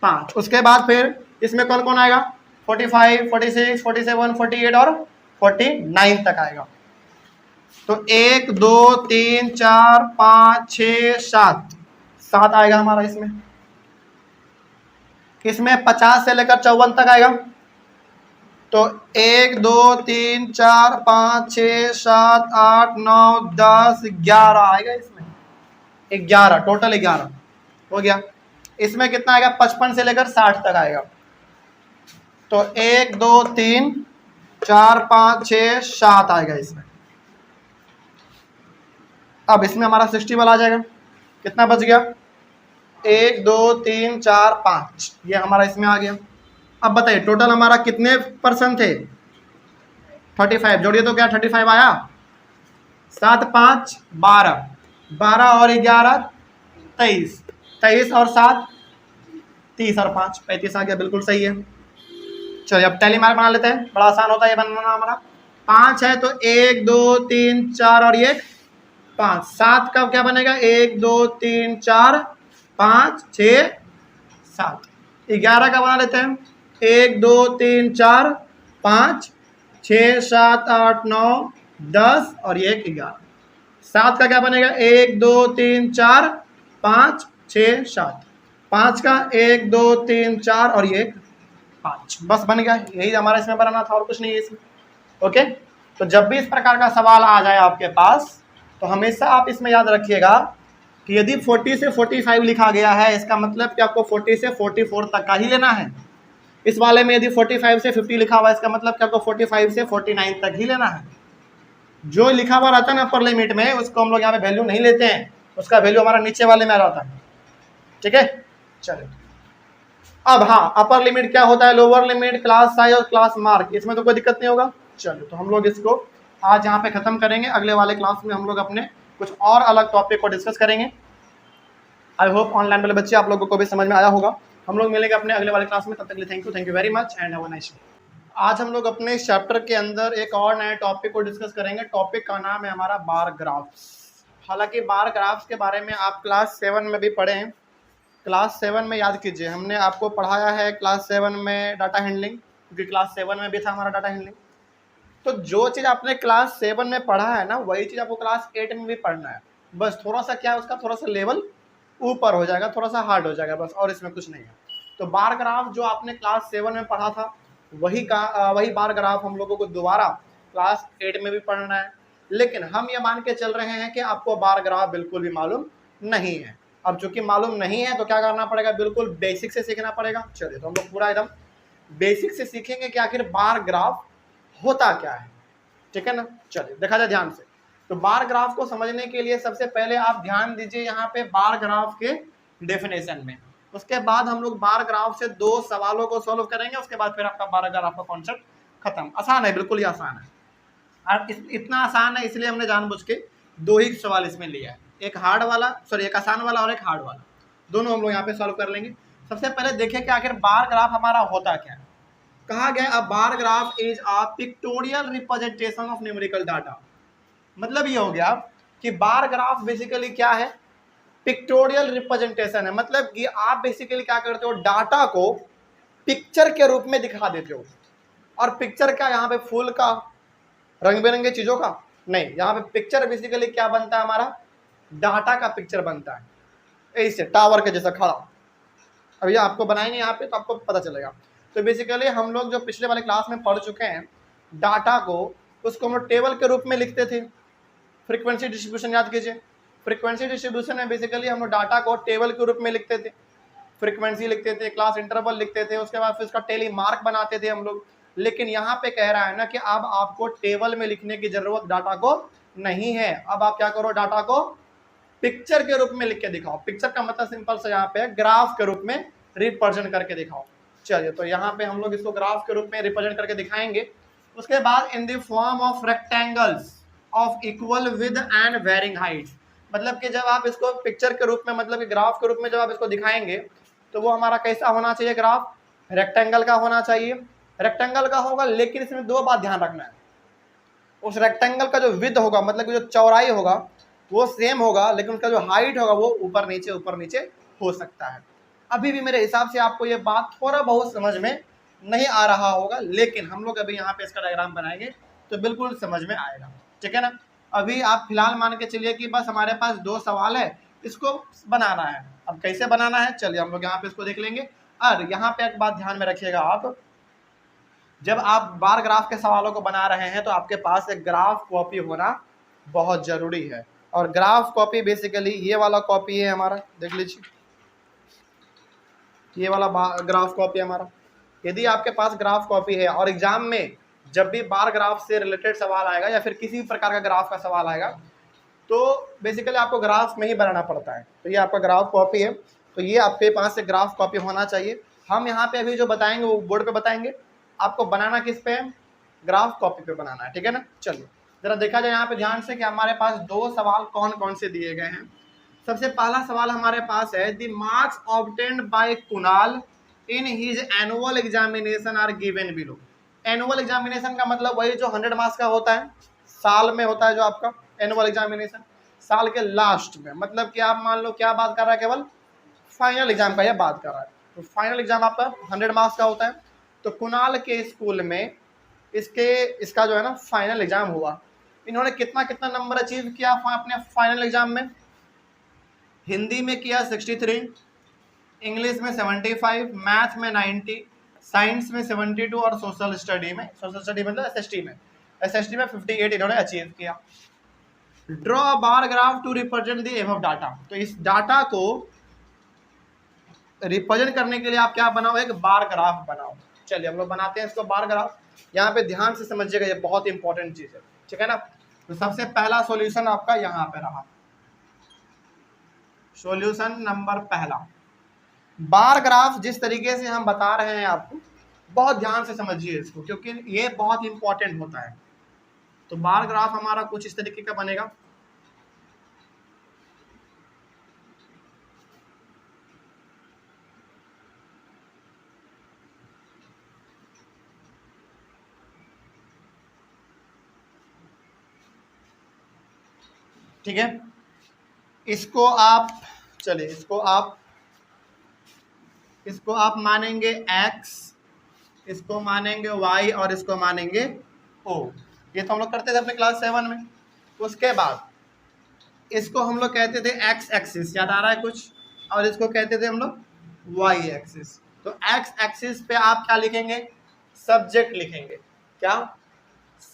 5। उसके बाद फिर इसमें कौन कौन आएगा, 45, 46, 47, 48 और 49 तक आएगा। तो 1 2 3 4 5 6 7 आएगा हमारा इसमें। इसमें 50 से लेकर 54 तक आएगा, तो 1 2 3 4 5 6 7 8 9 10 11 आएगा इसमें, 11 टोटल 11 हो गया। इसमें कितना आएगा, 55 से लेकर 60 तक आएगा, तो 1 2 3 4 5 6 7 आएगा इसमें। अब इसमें हमारा 60 वाला आ जाएगा, कितना बच गया, 1 2 3 4 5, ये हमारा इसमें आ गया। अब बताइए टोटल हमारा कितने परसेंट थे, 35, जोड़िए तो क्या 35 आया, 7 5 12, 12 और 11 23, 23 और 7 30 और 5 35 आ गया, बिल्कुल सही है। चलिए अब टैली मार्क बना लेते हैं, बड़ा आसान होता है ये बनाना हमारा। 5 है तो 1 2 3 4 और ये 5, 7 का क्या बनेगा, 1 2 3 4 5 6 7। 11 का बना लेते हैं, 1 2 3 4 5 6 7 8 9 10 और ये 11। 7 का क्या बनेगा, 1 2 3 4 5 6 7। 5 का 1 2 3 4 और ये 5, बस बन गया। यही हमारा इसमें बनाना था और कुछ नहीं है इसमें। ओके, तो जब भी इस प्रकार का सवाल आ जाए आपके पास तो हमेशा आप इसमें याद रखिएगा कि यदि 40 से 45 लिखा गया है, इसका मतलब कि आपको 40 से 44 तक का ही लेना है। इस वाले में यदि 45 से 50 लिखा हुआ है, इसका मतलब क्या, आपको 45 से 49 तक ही लेना है। जो लिखा हुआ रहता है ना अपर लिमिट में, उसको हम लोग यहाँ पे वैल्यू नहीं लेते हैं, उसका वैल्यू हमारा नीचे वाले में आ जाता है। ठीक है, चलिए अब हाँ, अपर लिमिट क्या होता है, लोअर लिमिट, क्लास साइज और क्लास मार्क, इसमें तो कोई दिक्कत नहीं होगा। चलिए तो हम लोग इसको आज यहाँ पे खत्म करेंगे। अगले वाले क्लास में हम लोग अपने कुछ और अलग टॉपिक को डिस्कस करेंगे। आई होप ऑनलाइन वाले बच्चे आप लोगों को भी समझ में आया होगा। हम लोग मिलेंगे अपने अगले वाले क्लास में, तब तक के लिए thank you very much and have a nice day. आज हम लोग अपने इस चैप्टर के अंदर एक और नए टॉपिक को डिस्कस करेंगे। टॉपिक का नाम है हमारा बार ग्राफ्स। हालांकि बार ग्राफ्स के बारे में आप क्लास 7 में भी पढ़े हैं। क्लास 7 में याद कीजिए, हमने आपको पढ़ाया है क्लास 7 में डाटा हैंडलिंग, क्योंकि क्लास 7 में भी था हमारा डाटा हैंडलिंग। तो जो चीज़ आपने क्लास 7 में पढ़ा है ना, वही चीज़ आपको क्लास 8 में भी पढ़ना है। बस थोड़ा सा क्या है, उसका थोड़ा सा लेवल ऊपर हो जाएगा, थोड़ा सा हार्ड हो जाएगा, बस, और इसमें कुछ नहीं है। तो बार ग्राफ जो आपने क्लास 7 में पढ़ा था, वही बार ग्राफ हम लोगों को दोबारा क्लास 8 में भी पढ़ना है। लेकिन हम ये मान के चल रहे हैं कि आपको बार ग्राफ बिल्कुल भी मालूम नहीं है। अब चूंकि मालूम नहीं है तो क्या करना पड़ेगा, बिल्कुल बेसिक से सीखना पड़ेगा। चलिए तो हम लोग पूरा एकदम बेसिक से सीखेंगे कि आखिर बार ग्राफ होता क्या है। ठीक है ना, चलिए देखा जाए ध्यान से। तो बार ग्राफ को समझने के लिए सबसे पहले आप ध्यान दीजिए यहाँ पे बार ग्राफ के डेफिनेशन में। उसके बाद हम लोग बार ग्राफ से 2 सवालों को सॉल्व करेंगे। उसके बाद फिर आपका बार ग्राफ का कॉन्सेप्ट खत्म। आसान है, बिल्कुल ही आसान है। और इतना आसान है इसलिए हमने जानबूझ के 2 ही सवाल इसमें लिया है, एक हार्ड वाला, सॉरी एक आसान वाला और एक हार्ड वाला, दोनों हम लोग यहाँ पे सॉल्व कर लेंगे। सबसे पहले देखें कि आखिर बार ग्राफ हमारा होता क्या है। कहा गया a bar graph is a pictorial representation of numerical data. मतलब ये हो गया कि बार ग्राफ बेसिकली क्या है, पिक्टोरियल रिप्रेजेंटेशन है। मतलब कि आप बेसिकली क्या करते हो, डाटा को पिक्चर के रूप में दिखा देते हो। और पिक्चर क्या, यहाँ पे फूल का, रंग बिरंगे चीजों का नहीं, यहाँ पे पिक्चर बेसिकली क्या बनता है, हमारा डाटा का पिक्चर बनता है, ऐसे टावर के जैसा खड़ा। अब ये आपको बनाएंगे यहाँ पे तो आपको पता चलेगा। तो बेसिकली हम लोग जो पिछले वाले क्लास में पढ़ चुके हैं, डाटा को उसको हम लोग टेबल के रूप में लिखते थे। फ्रीक्वेंसी डिस्ट्रीब्यूशन याद कीजिए। फ्रीक्वेंसी डिस्ट्रीब्यूशन में बेसिकली हम लोग डाटा को टेबल के रूप में लिखते थे, फ्रीक्वेंसी लिखते थे, क्लास इंटरवल लिखते थे, उसके बाद फिर उसका टेली मार्क बनाते थे हम लोग। लेकिन यहाँ पे कह रहा है ना कि अब आपको टेबल में लिखने की जरूरत डाटा को नहीं है। अब आप क्या करो, डाटा को पिक्चर के रूप में लिख के दिखाओ। पिक्चर का मतलब सिंपल से यहाँ पे ग्राफ के रूप में रिप्रेजेंट करके दिखाओ। चलिए तो यहाँ पे हम लोग इसको ग्राफ के रूप में रिप्रेजेंट करके दिखाएंगे। उसके बाद in the form of rectangles of equal width and varying heights. मतलब कि जब आप इसको पिक्चर के रूप में, मतलब कि ग्राफ के रूप में जब आप इसको दिखाएंगे तो वो हमारा कैसा होना चाहिए, ग्राफ रेक्टेंगल का होना चाहिए। रेक्टेंगल का होगा, लेकिन इसमें 2 बात ध्यान रखना है। उस रेक्टेंगल का जो विड्थ होगा, मतलब कि जो चौड़ाई होगा वो सेम होगा, लेकिन उसका जो हाइट होगा वो ऊपर नीचे हो सकता है। अभी भी मेरे हिसाब से आपको ये बात थोड़ा बहुत समझ में नहीं आ रहा होगा, लेकिन हम लोग अभी यहाँ पे इसका डायग्राम बनाएंगे तो बिल्कुल समझ में आएगा। ठीक है ना। अभी आप फिलहाल मान के चलिए कि बस हमारे पास 2 सवाल है, इसको बनाना है। अब कैसे बनाना है, चलिए हम लोग यहाँ पे इसको देख लेंगे। और यहाँ पे एक बात ध्यान में रखिएगा, आप जब आप बार ग्राफ के सवालों को बना रहे हैं तो आपके पास एक ग्राफ कॉपी होना बहुत जरूरी है। और ग्राफ कॉपी बेसिकली ये वाला कॉपी है हमारा, देख लीजिए, ये वाला ग्राफ कॉपी है हमारा। यदि आपके पास ग्राफ कॉपी है और एग्जाम में जब भी बार ग्राफ से रिलेटेड सवाल आएगा या फिर किसी भी प्रकार का ग्राफ का सवाल आएगा तो बेसिकली आपको ग्राफ में ही बनाना पड़ता है। तो ये आपका ग्राफ कॉपी है, तो ये आपके पास एक ग्राफ कॉपी होना चाहिए। हम यहाँ पे अभी जो बताएंगे वो बोर्ड पे बताएंगे, आपको बनाना किस पे है, ग्राफ कॉपी पे बनाना है। ठीक है ना। चलिए जरा देखा जाए यहाँ पे ध्यान से कि हमारे पास 2 सवाल कौन कौन से दिए गए हैं। सबसे पहला सवाल हमारे पास है, the marks obtained by Kunal in his annual examination are given below. Annual examination का मतलब वही जो 100 मार्क्स का होता है, साल में होता है जो आपका एनुअल एग्जामिनेशन, साल के लास्ट में। मतलब कि आप मान लो क्या बात कर रहा है, केवल फाइनल एग्जाम का यह बात कर रहा है। तो फाइनल एग्जाम आपका 100 मार्क्स का होता है। तो कुणाल के स्कूल में इसका जो है ना फाइनल एग्जाम हुआ। इन्होंने कितना कितना नंबर अचीव किया अपने फाइनल एग्जाम में। हिंदी में किया 63, इंग्लिश में 75, मैथ में 90, साइंस में 72 और सोशल स्टडी मतलब एसएसटी में 58 इन्होंने अचीव किया। Draw a bar graph to represent the above data. तो इस डाटा को रिप्रेजेंट करने के लिए आप क्या बनाओ, एक बार ग्राफ बनाओ। चलिए हम लोग बनाते हैं इसको बार ग्राफ। यहाँ पे ध्यान से समझिएगा, ये बहुत इंपॉर्टेंट चीज है, ठीक है ना। तो सबसे पहला सॉल्यूशन आपका यहाँ पे रहा, सॉल्यूशन नंबर पहला। बार ग्राफ जिस तरीके से हम बता रहे हैं आपको, बहुत ध्यान से समझिए इसको, क्योंकि ये बहुत इंपॉर्टेंट होता है। तो बार ग्राफ हमारा कुछ इस तरीके का बनेगा। ठीक है, इसको आप, चलिए इसको आप मानेंगे x, इसको मानेंगे y और इसको मानेंगे o। ये तो हम लोग करते थे अपने क्लास 7 में। उसके बाद इसको हम लोग कहते थे x एक्सिस, याद आ रहा है कुछ, और इसको कहते थे हम लोग y एक्सिस। तो x एक्सिस पे आप क्या लिखेंगे, सब्जेक्ट लिखेंगे, क्या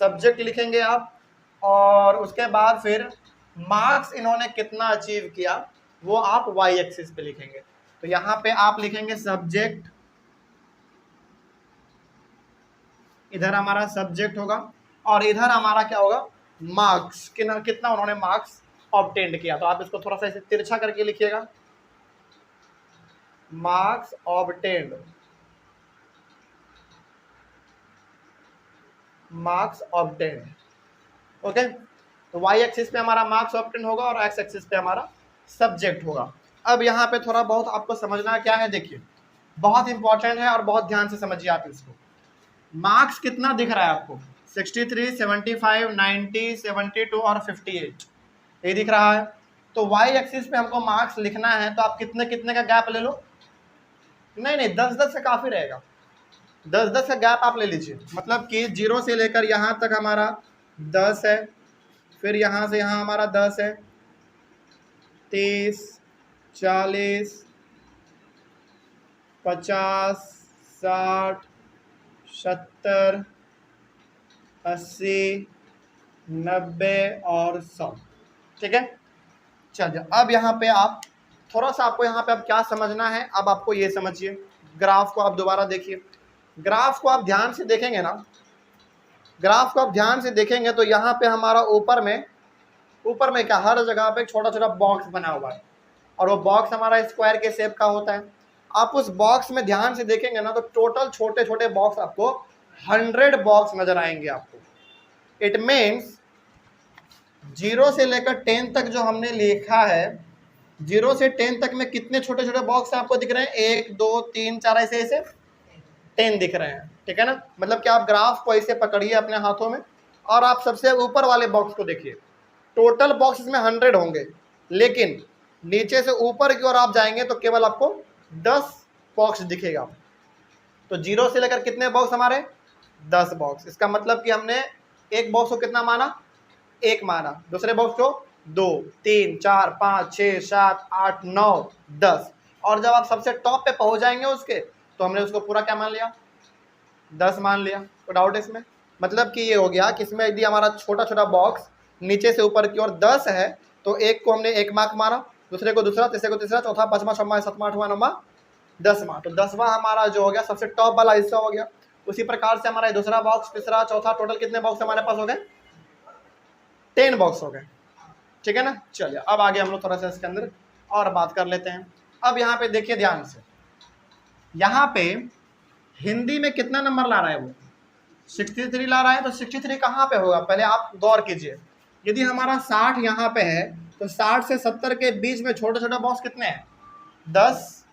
सब्जेक्ट लिखेंगे आप। और उसके बाद फिर मार्क्स इन्होंने कितना अचीव किया वो आप y एक्सिस पे लिखेंगे। तो यहाँ पे आप लिखेंगे सब्जेक्ट, इधर हमारा सब्जेक्ट होगा और इधर हमारा क्या होगा, मार्क्स, कितना उन्होंने मार्क्स ऑब्टेंड किया। तो आप इसको थोड़ा सा ऐसे तिरछा करके लिखिएगा, marks obtained, marks obtained, okay. तो y एक्सिस पे हमारा मार्क्स ऑब्टेंड होगा और x एक्सिस पे हमारा सब्जेक्ट होगा। अब यहाँ पे थोड़ा बहुत आपको समझना क्या है, देखिए बहुत इंपॉर्टेंट है और बहुत ध्यान से समझिए आप इसको। मार्क्स कितना दिख रहा है आपको, 63, 75, 90, 72 और 58, ये दिख रहा है। तो y एक्सिस पे हमको मार्क्स लिखना है, तो आप कितने कितने का गैप ले लो, नहीं 10-10 से काफी रहेगा, 10-10 का गैप आप ले लीजिए। मतलब कि 0 से लेकर यहाँ तक हमारा 10 है, फिर यहाँ से यहाँ हमारा 10 है, 30, 40, 50, 60, 70, 80, 90 और 100, ठीक है। चलिए अब यहाँ पे आप थोड़ा सा, आपको यहाँ पे अब क्या समझना है, अब आपको ये समझिए, ग्राफ को आप दोबारा देखिए। ग्राफ को आप ध्यान से देखेंगे ना, ग्राफ को आप ध्यान से देखेंगे तो यहाँ पे हमारा ऊपर में क्या, हर जगह पे छोटा छोटा बॉक्स बना हुआ है और वो बॉक्स हमारा स्क्वायर के शेप का होता है। आप उस बॉक्स में ध्यान से देखेंगे ना तो टोटल छोटे छोटे बॉक्स आपको 100 बॉक्स नजर आएंगे आपको। इट मीन्स 0 से लेकर 10 तक जो हमने लिखा है, 0 से 10 तक में कितने छोटे छोटे बॉक्स आपको दिख रहे हैं, 1 2 3 4 ऐसे ऐसे 10 दिख रहे हैं, ठीक है ना। मतलब कि आप ग्राफ को ऐसे पकड़िए अपने हाथों में और आप सबसे ऊपर वाले बॉक्स को देखिए। टोटल बॉक्स इसमें 100 होंगे, लेकिन नीचे से ऊपर की ओर आप जाएंगे तो केवल आपको 10 बॉक्स दिखेगा। तो 0 से लेकर कितने बॉक्स हमारे, 10 बॉक्स। इसका मतलब कि हमने एक बॉक्स को कितना माना, 1 माना, दूसरे बॉक्स को 2, 3, 4, 5, 6, 7, 8, 9, 10, और जब आप सबसे टॉप पे पहुंच जाएंगे उसके, तो हमने उसको पूरा क्या मान लिया, 10 मान लिया। तो डाउट है इसमें, मतलब कि ये हो गया कि इसमें यदि हमारा छोटा छोटा बॉक्स नीचे से ऊपर की ओर 10 है तो एक को हमने 1 मार्क मारा, दूसरे को दूसरा, तीसरे को तीसरा, चौथा, पांचवा, छठवां, सातवां, आठवां, नौवां, 10वां। तो 10वां हमारा जो हो गया सबसे टॉप वाला हिस्सा हो गया। उसी प्रकार से हमारा दूसरा बॉक्स, तीसरा, चौथा, टोटल कितने बॉक्स हमारे पास हो गए, 10 बॉक्स हो गए, ठीक है ना। चलिए अब आगे हम लोग थोड़ा सा इसके अंदर और बात कर लेते हैं। अब यहाँ पे देखिए ध्यान से, यहाँ पे हिंदी में कितना नंबर ला रहा है वो, 63 ला रहा है। तो 63 कहाँ पे होगा, पहले आप गौर कीजिए। यदि हमारा 60 यहाँ पे है तो 60 से 70 के बीच में छोटे छोटे बॉक्स कितने हैं, 10।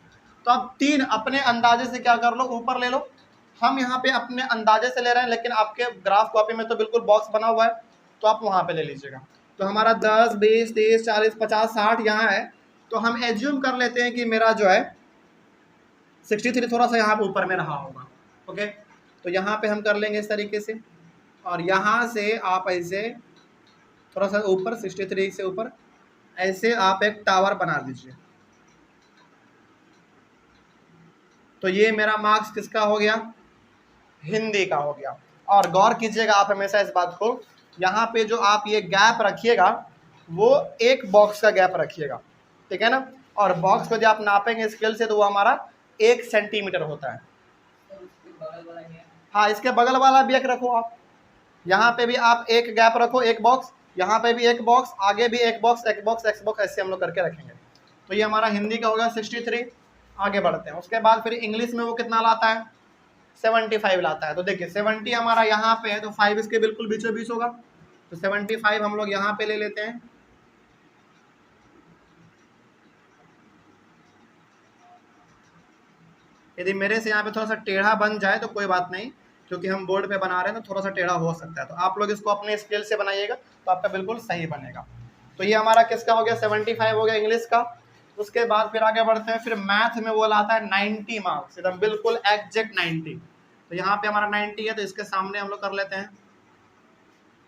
तो आप 3 अपने अंदाजे से क्या कर लो, ऊपर ले लो। हम यहाँ पे अपने अंदाजे से ले रहे हैं, लेकिन आपके ग्राफ कॉपी में तो बिल्कुल बॉक्स बना हुआ है, तो आप वहाँ पे ले लीजिएगा। तो हमारा 10, 20, 30, 40, 50, 60 यहाँ है। तो हम एज्यूम कर लेते हैं कि मेरा जो है 63 थोड़ा सा यहाँ पे ऊपर में रहा होगा, ओके। तो यहाँ पे हम कर लेंगे इस तरीके से, और यहाँ से आप ऐसे थोड़ा सा ऊपर 63 से ऊपर ऐसे आप एक टावर बना दीजिए। तो ये मेरा मार्क्स किसका हो गया, हिंदी का हो गया। और गौर कीजिएगा आप हमेशा इस बात को, यहाँ पे जो आप ये गैप रखिएगा वो एक बॉक्स का गैप रखिएगा, ठीक है ना। और बॉक्स को जब आप नापेंगे स्केल से तो वो हमारा 1 सेंटीमीटर होता है, हाँ, इसके बगल वाला भी एक रखो आप, यहाँ पे भी आप एक गैप रखो, एक बॉक्स, यहाँ पे भी एक बॉक्स, आगे भी एक बॉक्स, एक बॉक्स, एक बॉक्स, ऐसे हम लोग करके रखेंगे। तो ये हमारा हिंदी का होगा 63। आगे बढ़ते हैं, उसके बाद फिर इंग्लिश में वो कितना लाता है, 75 लाता है। तो देखिए 70 हमारा यहाँ पे है, तो 5 इसके बिल्कुल बीचों बीच होगा, तो 75 हम लोग यहाँ पे ले लेते हैं। यदि मेरे से यहाँ पे थोड़ा सा टेढ़ा बन जाए तो कोई बात नहीं, क्योंकि हम बोर्ड पे बना रहे हैं तो थोड़ा सा टेढ़ा हो सकता है, तो आप लोग इसको अपने स्केल से बनाइएगा तो आपका बिल्कुल सही बनेगा। तो ये हमारा किसका हो गया, 75 हो गया इंग्लिश का। उसके बाद फिर आगे बढ़ते हैं, फिर मैथ में वो लाता है 90 मार्क्स, एकदम बिल्कुल एग्जैक्ट 90। तो यहाँ पे हमारा 90 है, तो इसके सामने हम लोग कर लेते हैं।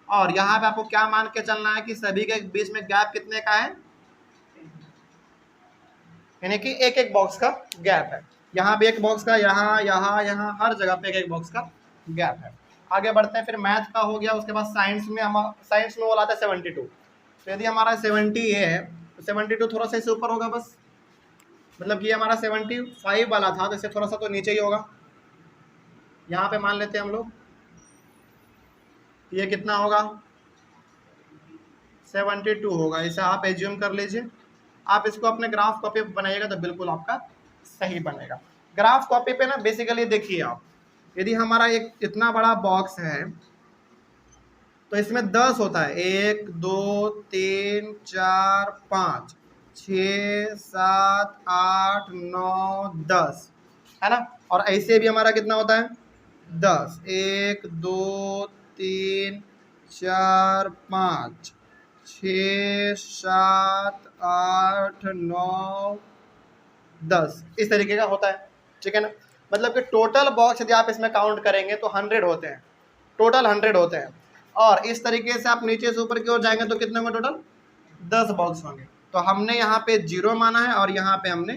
और यहाँ पे आपको क्या मान के चलना है कि सभी के बीच में गैप कितने का है, यानी कि एक एक बॉक्स का गैप है। यहाँ भी एक बॉक्स का, यहाँ यहाँ यहाँ हर जगह पे एक एक बॉक्स का गैप है। आगे बढ़ते हैं, फिर मैथ का हो गया। उसके बाद साइंस में वो लाता है 72। तो यदि हमारा 70 ये है तो 72 थोड़ा सा इससे ऊपर होगा बस, मतलब कि हमारा 75 वाला था तो इससे थोड़ा सा तो नीचे ही होगा। यहाँ पे मान लेते हैं हम लोग, ये कितना होगा, 72 होगा, इसे आप एज्यूम कर लीजिए। आप इसको अपने ग्राफ कॉपी पे बनाइएगा तो बिल्कुल आपका सही बनेगा। ग्राफ कॉपी पे ना बेसिकली देखिए आप, यदि हमारा एक इतना बड़ा बॉक्स है तो इसमें 10 होता है, 1 2 3 4 5 6 7 8 9 10, है ना। और ऐसे भी हमारा कितना होता है, 10, 1 2 3 4 5 6 7 8 9 10, इस तरीके का होता है, ठीक है ना। मतलब कि टोटल बॉक्स यदि आप इसमें काउंट करेंगे तो 100 होते हैं, टोटल 100 होते हैं। और इस तरीके से आप नीचे से ऊपर की ओर जाएंगे तो कितने होंगे, टोटल 10 बॉक्स होंगे। तो हमने यहाँ पे 0 माना है और यहाँ पे हमने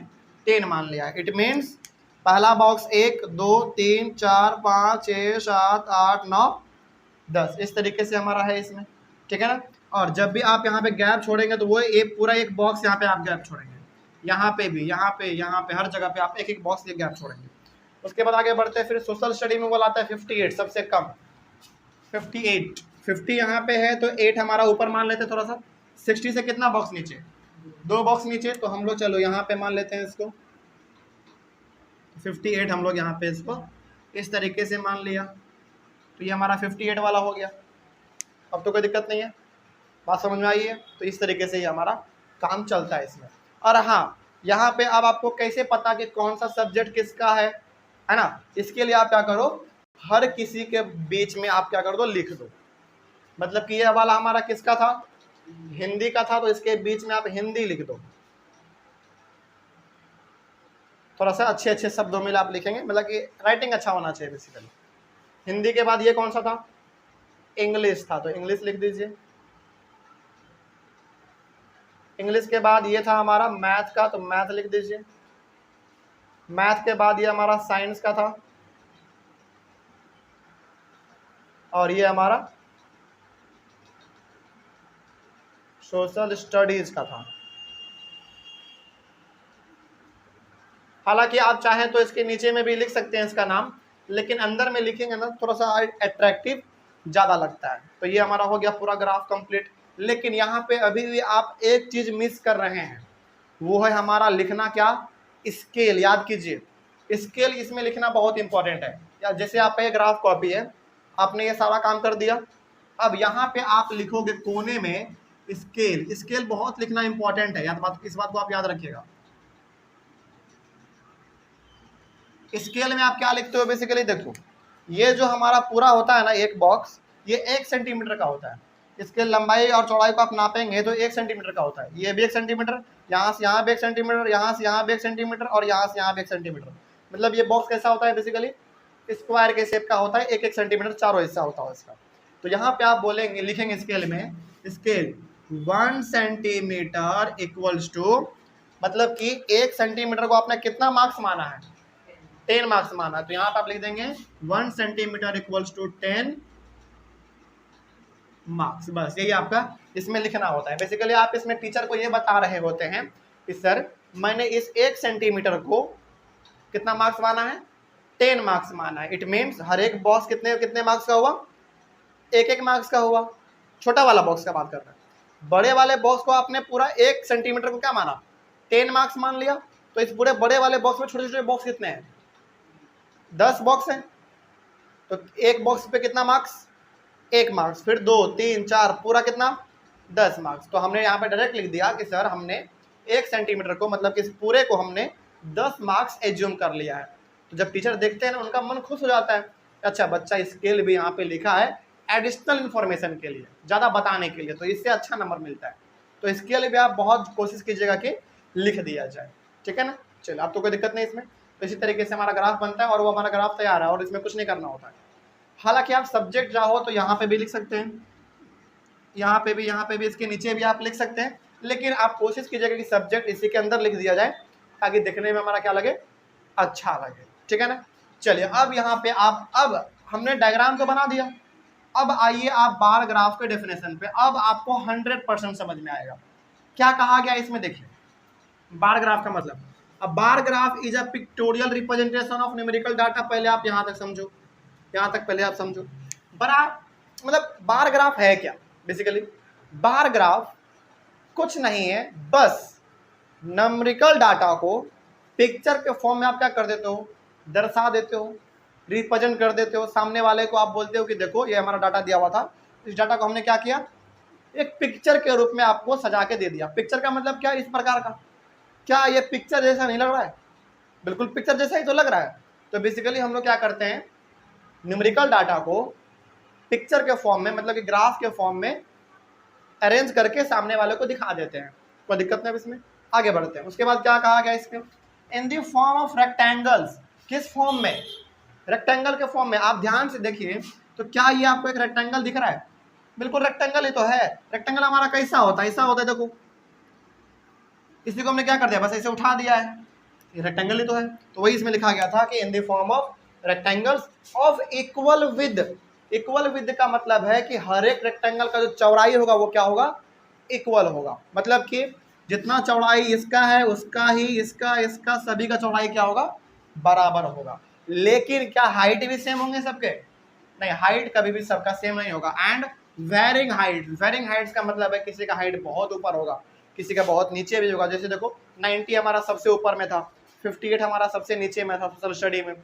10 मान लिया है। इट मीन्स पहला बॉक्स 1 2 3 4 5 6 7 8 9 10, इस तरीके से हमारा है इसमें, ठीक है ना। और जब भी आप यहाँ पे गैप छोड़ेंगे तो वो एक पूरा एक बॉक्स यहाँ पे आप गैप छोड़ेंगे, यहाँ पे भी, यहाँ पे हर जगह पे आप एक एक बॉक्स ये गैप छोड़ेंगे। उसके बाद आगे बढ़ते हैं, फिर सोशल स्टडी में वो लाता है 58, सबसे कम 58। 50 यहाँ पे है तो 8 हमारा ऊपर मान लेते हैं थोड़ा सा, 60 से कितना बॉक्स नीचे, 2 बॉक्स नीचे। तो हम लोग चलो यहाँ पे मान लेते हैं इसको 58, हम लोग यहाँ पे इसको इस तरीके से मान लिया, तो ये हमारा 58 वाला हो गया। अब तो कोई दिक्कत नहीं है, बात समझ में आई है। तो इस तरीके से ये हमारा काम चलता है इसमें। और हाँ, यहाँ पे अब आपको कैसे पता कि कौन सा सब्जेक्ट किसका है ना, इसके लिए आप क्या करो, हर किसी के बीच में आप क्या कर दो, लिख दो। मतलब कि ये वाला हमारा किसका था, हिंदी का था, तो इसके बीच में आप हिंदी लिख दो। थोड़ा सा अच्छे अच्छे शब्दों में आप लिखेंगे, मतलब कि राइटिंग अच्छा होना चाहिए बेसिकली। हिंदी के बाद ये कौन सा था, इंग्लिश था, तो इंग्लिश लिख दीजिए। इंग्लिश के बाद ये था हमारा मैथ का, तो मैथ लिख दीजिए। मैथ के बाद ये हमारा साइंस का था, और ये हमारा सोशल स्टडीज का था। हालांकि आप चाहें तो इसके नीचे में भी लिख सकते हैं इसका नाम, लेकिन अंदर में लिखेंगे ना थोड़ा सा अट्रैक्टिव ज़्यादा लगता है। तो ये हमारा हो गया पूरा ग्राफ कंप्लीट। लेकिन यहाँ पे अभी भी आप एक चीज़ मिस कर रहे हैं, वो है हमारा लिखना क्या, स्केल। याद कीजिए, स्केल इसमें लिखना बहुत इंपॉर्टेंट है। या जैसे आपका ये ग्राफ कॉपी है, आपने ये सारा काम कर दिया, अब यहाँ पे आप लिखोगे कोने में स्केल। स्केल बहुत लिखना इंपॉर्टेंट है, इस बात को आप याद रखिएगा। स्केल में आप क्या लिखते हो, बेसिकली देखो, ये जो हमारा पूरा होता है ना एक बॉक्स, ये 1 सेंटीमीटर का होता है। इसके लंबाई और चौड़ाई को आप नापेंगे तो 1 सेंटीमीटर का होता है। ये भी 1 सेंटीमीटर, यहाँ से यहाँ भी 1 सेंटीमीटर, यहाँ से यहाँ भी 1 सेंटीमीटर, और यहाँ से यहाँ भी 1 सेंटीमीटर। मतलब ये बॉक्स कैसा होता है, बेसिकली स्क्वायर के शेप का होता है, 1 1 सेंटीमीटर चारों हिस्सा होता है इसका। तो यहाँ पे आप बोलेंगे, लिखेंगे स्केल में, स्केल 1 सेंटीमीटर इक्वल्स टू, मतलब कि 1 सेंटीमीटर को आपने कितना मार्क्स माना है, 10 मार्क्स माना। तो यहाँ पे आप लिख देंगे 1 सेंटीमीटर इक्वल्स टू 10 मार्क्स। बस यही आपका इसमें लिखना होता है। बेसिकली आप इसमें टीचर को ये बता रहे होते हैं कि सर मैंने इस 1 सेंटीमीटर को कितना मार्क्स माना है, 10 मार्क्स माना है। इट मीन्स हर एक बॉक्स कितने कितने मार्क्स का हुआ, एक एक मार्क्स का हुआ। छोटा वाला बॉक्स का बात कर रहे हैं। बड़े वाले बॉक्स को आपने पूरा 1 सेंटीमीटर को क्या माना, 10 मार्क्स मान लिया। तो इस पूरे बड़े वाले बॉक्स में छोटे छोटे बॉक्स कितने हैं, 10 बॉक्स हैं। तो एक बॉक्स पे कितना मार्क्स, 1 मार्क्स, फिर 2 3 4 पूरा कितना 10 मार्क्स। तो हमने यहाँ पे डायरेक्ट लिख दिया कि सर हमने 1 सेंटीमीटर को मतलब कि इस पूरे को हमने 10 मार्क्स एज्यूम कर लिया है। तो जब टीचर देखते हैं ना उनका मन खुश हो जाता है, अच्छा बच्चा स्केल भी यहाँ पे लिखा है एडिशनल इन्फॉर्मेशन के लिए, ज़्यादा बताने के लिए, तो इससे अच्छा नंबर मिलता है। तो स्केल भी आप बहुत कोशिश कीजिएगा कि लिख दिया जाए, ठीक है ना। चलिए अब तो कोई दिक्कत नहीं इसमें। तो इसी तरीके से हमारा ग्राफ बनता है और वो हमारा ग्राफ तैयार है और इसमें कुछ नहीं करना होता है। हालांकि आप सब्जेक्ट चाहो तो यहाँ पे भी लिख सकते हैं, यहाँ पे भी इसके नीचे भी आप लिख सकते हैं, लेकिन आप कोशिश कीजिएगा कि सब्जेक्ट इसी के अंदर लिख दिया जाए ताकि दिखने में हमारा क्या लगे, अच्छा लगे, ठीक है ना। चलिए अब यहाँ पे आप, अब हमने डायग्राम को बना दिया, अब आइए आप बार ग्राफ के डेफिनेशन पे। अब आपको 100% समझ में आएगा क्या कहा गया इसमें। देखिए बार ग्राफ का मतलब, अब बार graph is a pictorial representation of numerical data. पहले आप यहाँ तक समझो, यहाँ तक पहले आप समझो। बड़ा मतलब बार ग्राफ है क्या, बेसिकली बार ग्राफ कुछ नहीं है, बस न्यूमेरिकल डाटा को पिक्चर के फॉर्म में आप क्या कर देते हो, दर्शा देते हो, रिप्रेजेंट कर देते हो। सामने वाले को आप बोलते हो कि देखो ये हमारा डाटा दिया हुआ था, इस डाटा को हमने क्या किया, एक पिक्चर के रूप में आपको सजा के दे दिया। पिक्चर का मतलब क्या, इस प्रकार का। क्या ये पिक्चर जैसा नहीं लग रहा है, बिल्कुल पिक्चर जैसा ही तो लग रहा है। तो बेसिकली हम लोग क्या करते हैं, न्यूमेरिकल डाटा को पिक्चर के फॉर्म में मतलब कि ग्राफ के फॉर्म में अरेंज करके सामने वाले को दिखा देते हैं। कोई दिक्कत नहीं इसमें, आगे बढ़ते हैं। उसके बाद क्या कहा गया इसके, इन दी फॉर्म ऑफ रेक्टेंगल्स। किस फॉर्म में, रेक्टेंगल के फॉर्म में। आप ध्यान से देखिए तो क्या ये आपको एक रेक्टेंगल दिख रहा है, बिल्कुल रेक्टेंगल ही तो है। रेक्टेंगल हमारा कैसा होता है, ऐसा होता है, देखो इसी को हमने क्या कर दिया, बस ऐसे उठा दिया है, ये रेक्टेंगल ही तो है। तो वही इसमें लिखा गया था कि इन the form of rectangles of equal with. Equal with का मतलब है कि हर एक रेक्टेंगल का जो चौड़ाई होगा वो क्या होगा, इक्वल होगा। मतलब कि जितना चौड़ाई इसका है उसका ही इसका इसका सभी का चौड़ाई क्या होगा, बराबर होगा। लेकिन क्या हाइट भी सेम होंगे सबके, नहीं, हाइट कभी भी सबका सेम नहीं होगा। And varying height, varying heights का मतलब है किसी का हाइट बहुत ऊपर होगा, किसी का बहुत नीचे भी होगा। जैसे देखो 90 हमारा सबसे ऊपर में था, 58 हमारा सबसे नीचे में था सोशल स्टडी में।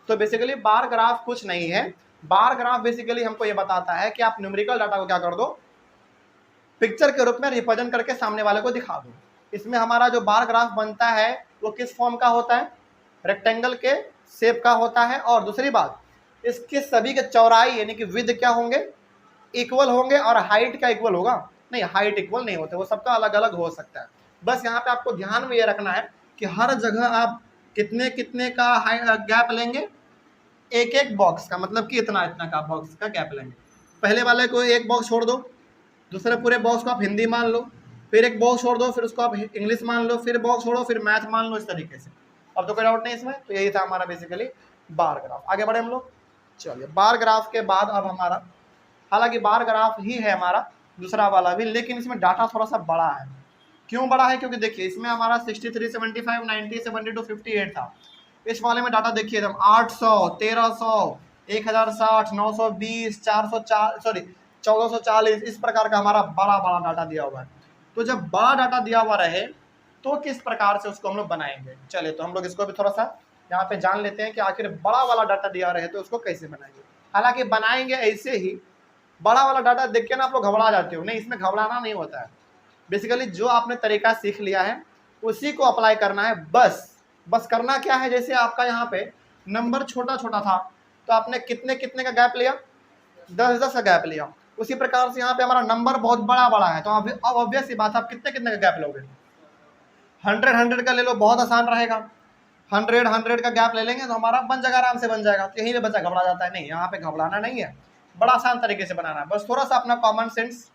तो बेसिकली बार ग्राफ कुछ नहीं है, बार ग्राफ बेसिकली हमको ये बताता है कि आप न्यूमेरिकल डाटा को क्या कर दो, पिक्चर के रूप में रिप्रेजेंट करके सामने वाले को दिखा दो। इसमें हमारा जो बार ग्राफ बनता है वो किस फॉर्म का होता है, रेक्टेंगल के शेप का होता है। और दूसरी बात, इसके सभी के चौड़ाई यानी कि विद क्या होंगे, इक्वल होंगे। और हाइट का इक्वल होगा, नहीं हाइट इक्वल नहीं होते, वो सबका अलग अलग हो सकता है। बस यहाँ पे आपको ध्यान में ये रखना है कि हर जगह आप कितने कितने का गैप लेंगे, एक एक बॉक्स का, मतलब कि इतना इतना का बॉक्स का गैप लेंगे। पहले वाले को एक बॉक्स छोड़ दो, दूसरे पूरे बॉक्स को आप हिंदी मान लो, फिर एक बॉक्स छोड़ दो, फिर उसको आप इंग्लिश मान लो, फिर बॉक्स छोड़ो, फिर मैथ मान लो, इस तरीके से। अब तो कोई डाउट नहीं इसमें। तो यही था हमारा बेसिकली बार ग्राफ। आगे बढ़े हम लोग। चलिए बार ग्राफ के बाद अब हमारा, हालांकि बार ग्राफ ही है हमारा दूसरा वाला भी, लेकिन इसमें डाटा थोड़ा सा बड़ा है। क्यों बड़ा है, क्योंकि देखिए इसमें हमारा 63, 75, 90, 72, 58 था। इस वाले में डाटा देखिए एकदम 800, 1300, 1060, 920, 404, सॉरी 1440, इस प्रकार का हमारा बड़ा बड़ा डाटा दिया हुआ है। तो जब बड़ा डाटा दिया हुआ रहे तो किस प्रकार से उसको हम लोग बनाएंगे। चलिए तो हम लोग इसको भी थोड़ा सा यहाँ पे जान लेते हैं कि आखिर बड़ा वाला डाटा दिया रहे तो उसको कैसे बनाएंगे। हालांकि बनाएंगे ऐसे ही, बड़ा वाला डाटा देख के ना आप लोग घबरा जाते हो, नहीं इसमें घबराना नहीं होता है। बेसिकली जो आपने तरीका सीख लिया है उसी को अप्लाई करना है। बस करना क्या है, जैसे आपका यहाँ पे नंबर छोटा छोटा था तो आपने कितने कितने का गैप लिया, 10-10 का गैप लिया। उसी प्रकार से यहाँ पे हमारा नंबर बहुत बड़ा बड़ा है तो अब ऑब्वियस सी बात है आप कितने कितने का गैप लोगे, 100 का ले लो, बहुत आसान रहेगा। 100 का गैप ले लेंगे तो हमारा बन जाएगा, आराम से बन जाएगा। तो यही पे बच्चा घबरा जाता है, नहीं यहाँ पे घबराना नहीं है, बड़ा आसान तरीके से बनाना है। बस थोड़ा सा अपना कॉमन सेंस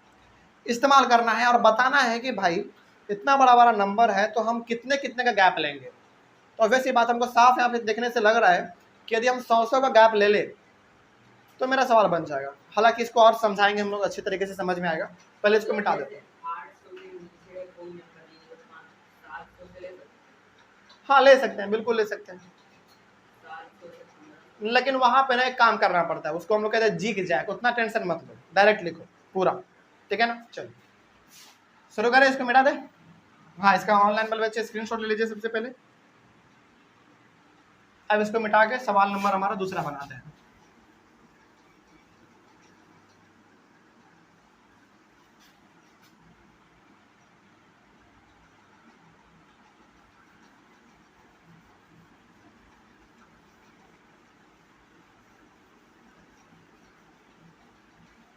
इस्तेमाल करना है और बताना है कि भाई इतना बड़ा बड़ा नंबर है तो हम कितने कितने का गैप लेंगे। तो वैसी बात हमको साफ यहाँ पे देखने से लग रहा है कि यदि हम 100 का गैप ले ले तो मेरा सवाल बन जाएगा। हालांकि इसको और समझाएंगे हम लोग, अच्छी तरीके से समझ में आएगा। पहले इसको मिटा देते हैं। हाँ ले सकते हैं, बिल्कुल ले सकते हैं। लेकिन वहां पे ना एक काम करना पड़ता है, उसको हम लोग कहते हैं जिग जैग। उतना टेंशन मत लो, डायरेक्ट लिखो पूरा, ठीक है ना। चलो शुरू करें, इसको मिटा दे। हाँ, इसका ऑनलाइन वाले बच्चे स्क्रीनशॉट ले लीजिए सबसे पहले। अब इसको मिटा के सवाल नंबर हमारा दूसरा बनाते हैं।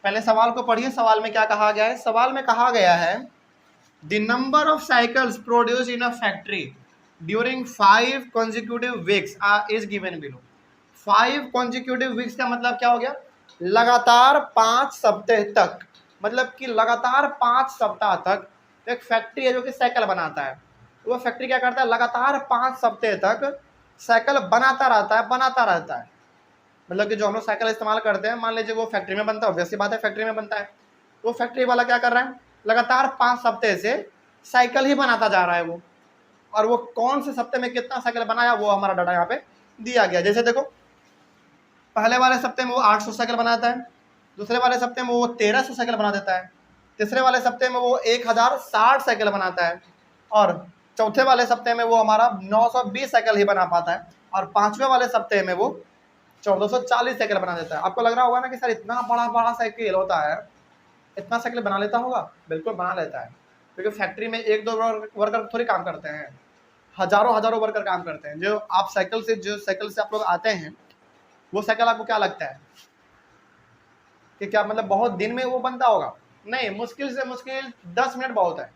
पहले सवाल को पढ़िए, सवाल में क्या कहा गया है। सवाल में कहा गया है the number of cycles produce in a factory during 5 consecutive weeks is given below. 5 consecutive weeks का मतलब क्या हो गया, लगातार 5 सप्ताह तक, मतलब कि लगातार 5 सप्ताह तक एक फैक्ट्री है जो कि साइकिल बनाता है। वो फैक्ट्री क्या करता है, लगातार 5 सप्ताह तक साइकिल बनाता रहता है। मतलब कि जो हम लोग साइकिल इस्तेमाल करते हैं, मान लीजिए वो फैक्ट्री में बनता है, वैसी बात है फैक्ट्री में बनता है, वो फैक्ट्री वाला क्या कर रहा है, लगातार 5 सप्ताह से साइकिल ही बनाता जा रहा है वो। और वो कौन से सप्ताह में कितना साइकिल बनाया वो हमारा डाटा यहाँ पे दिया गया। जैसे देखो, पहले वाले सप्ताह में वो 800 साइकिल बनाता है, दूसरे वाले सप्ताह में वो 1300 साइकिल बना देता है, तीसरे वाले सप्ताह में वो 1060 साइकिल बनाता है, और चौथे वाले सप्ताह में वो हमारा 920 साइकिल ही बना पाता है, और पांचवें वाले सप्ताह में वो 1440 साइकिल बना देता है। आपको लग रहा होगा ना कि सर इतना बड़ा बड़ा साइकिल होता है, इतना साइकिल बना लेता होगा। बिल्कुल बना लेता है, क्योंकि फैक्ट्री में एक दो वर्कर थोड़ी काम करते हैं, हजारों हजारों वर्कर काम करते हैं। जो साइकिल से आप लोग आते हैं, वो साइकिल आपको क्या लगता है कि क्या मतलब बहुत दिन में वो बनता होगा? नहीं, मुश्किल से मुश्किल 10 मिनट बहुत है।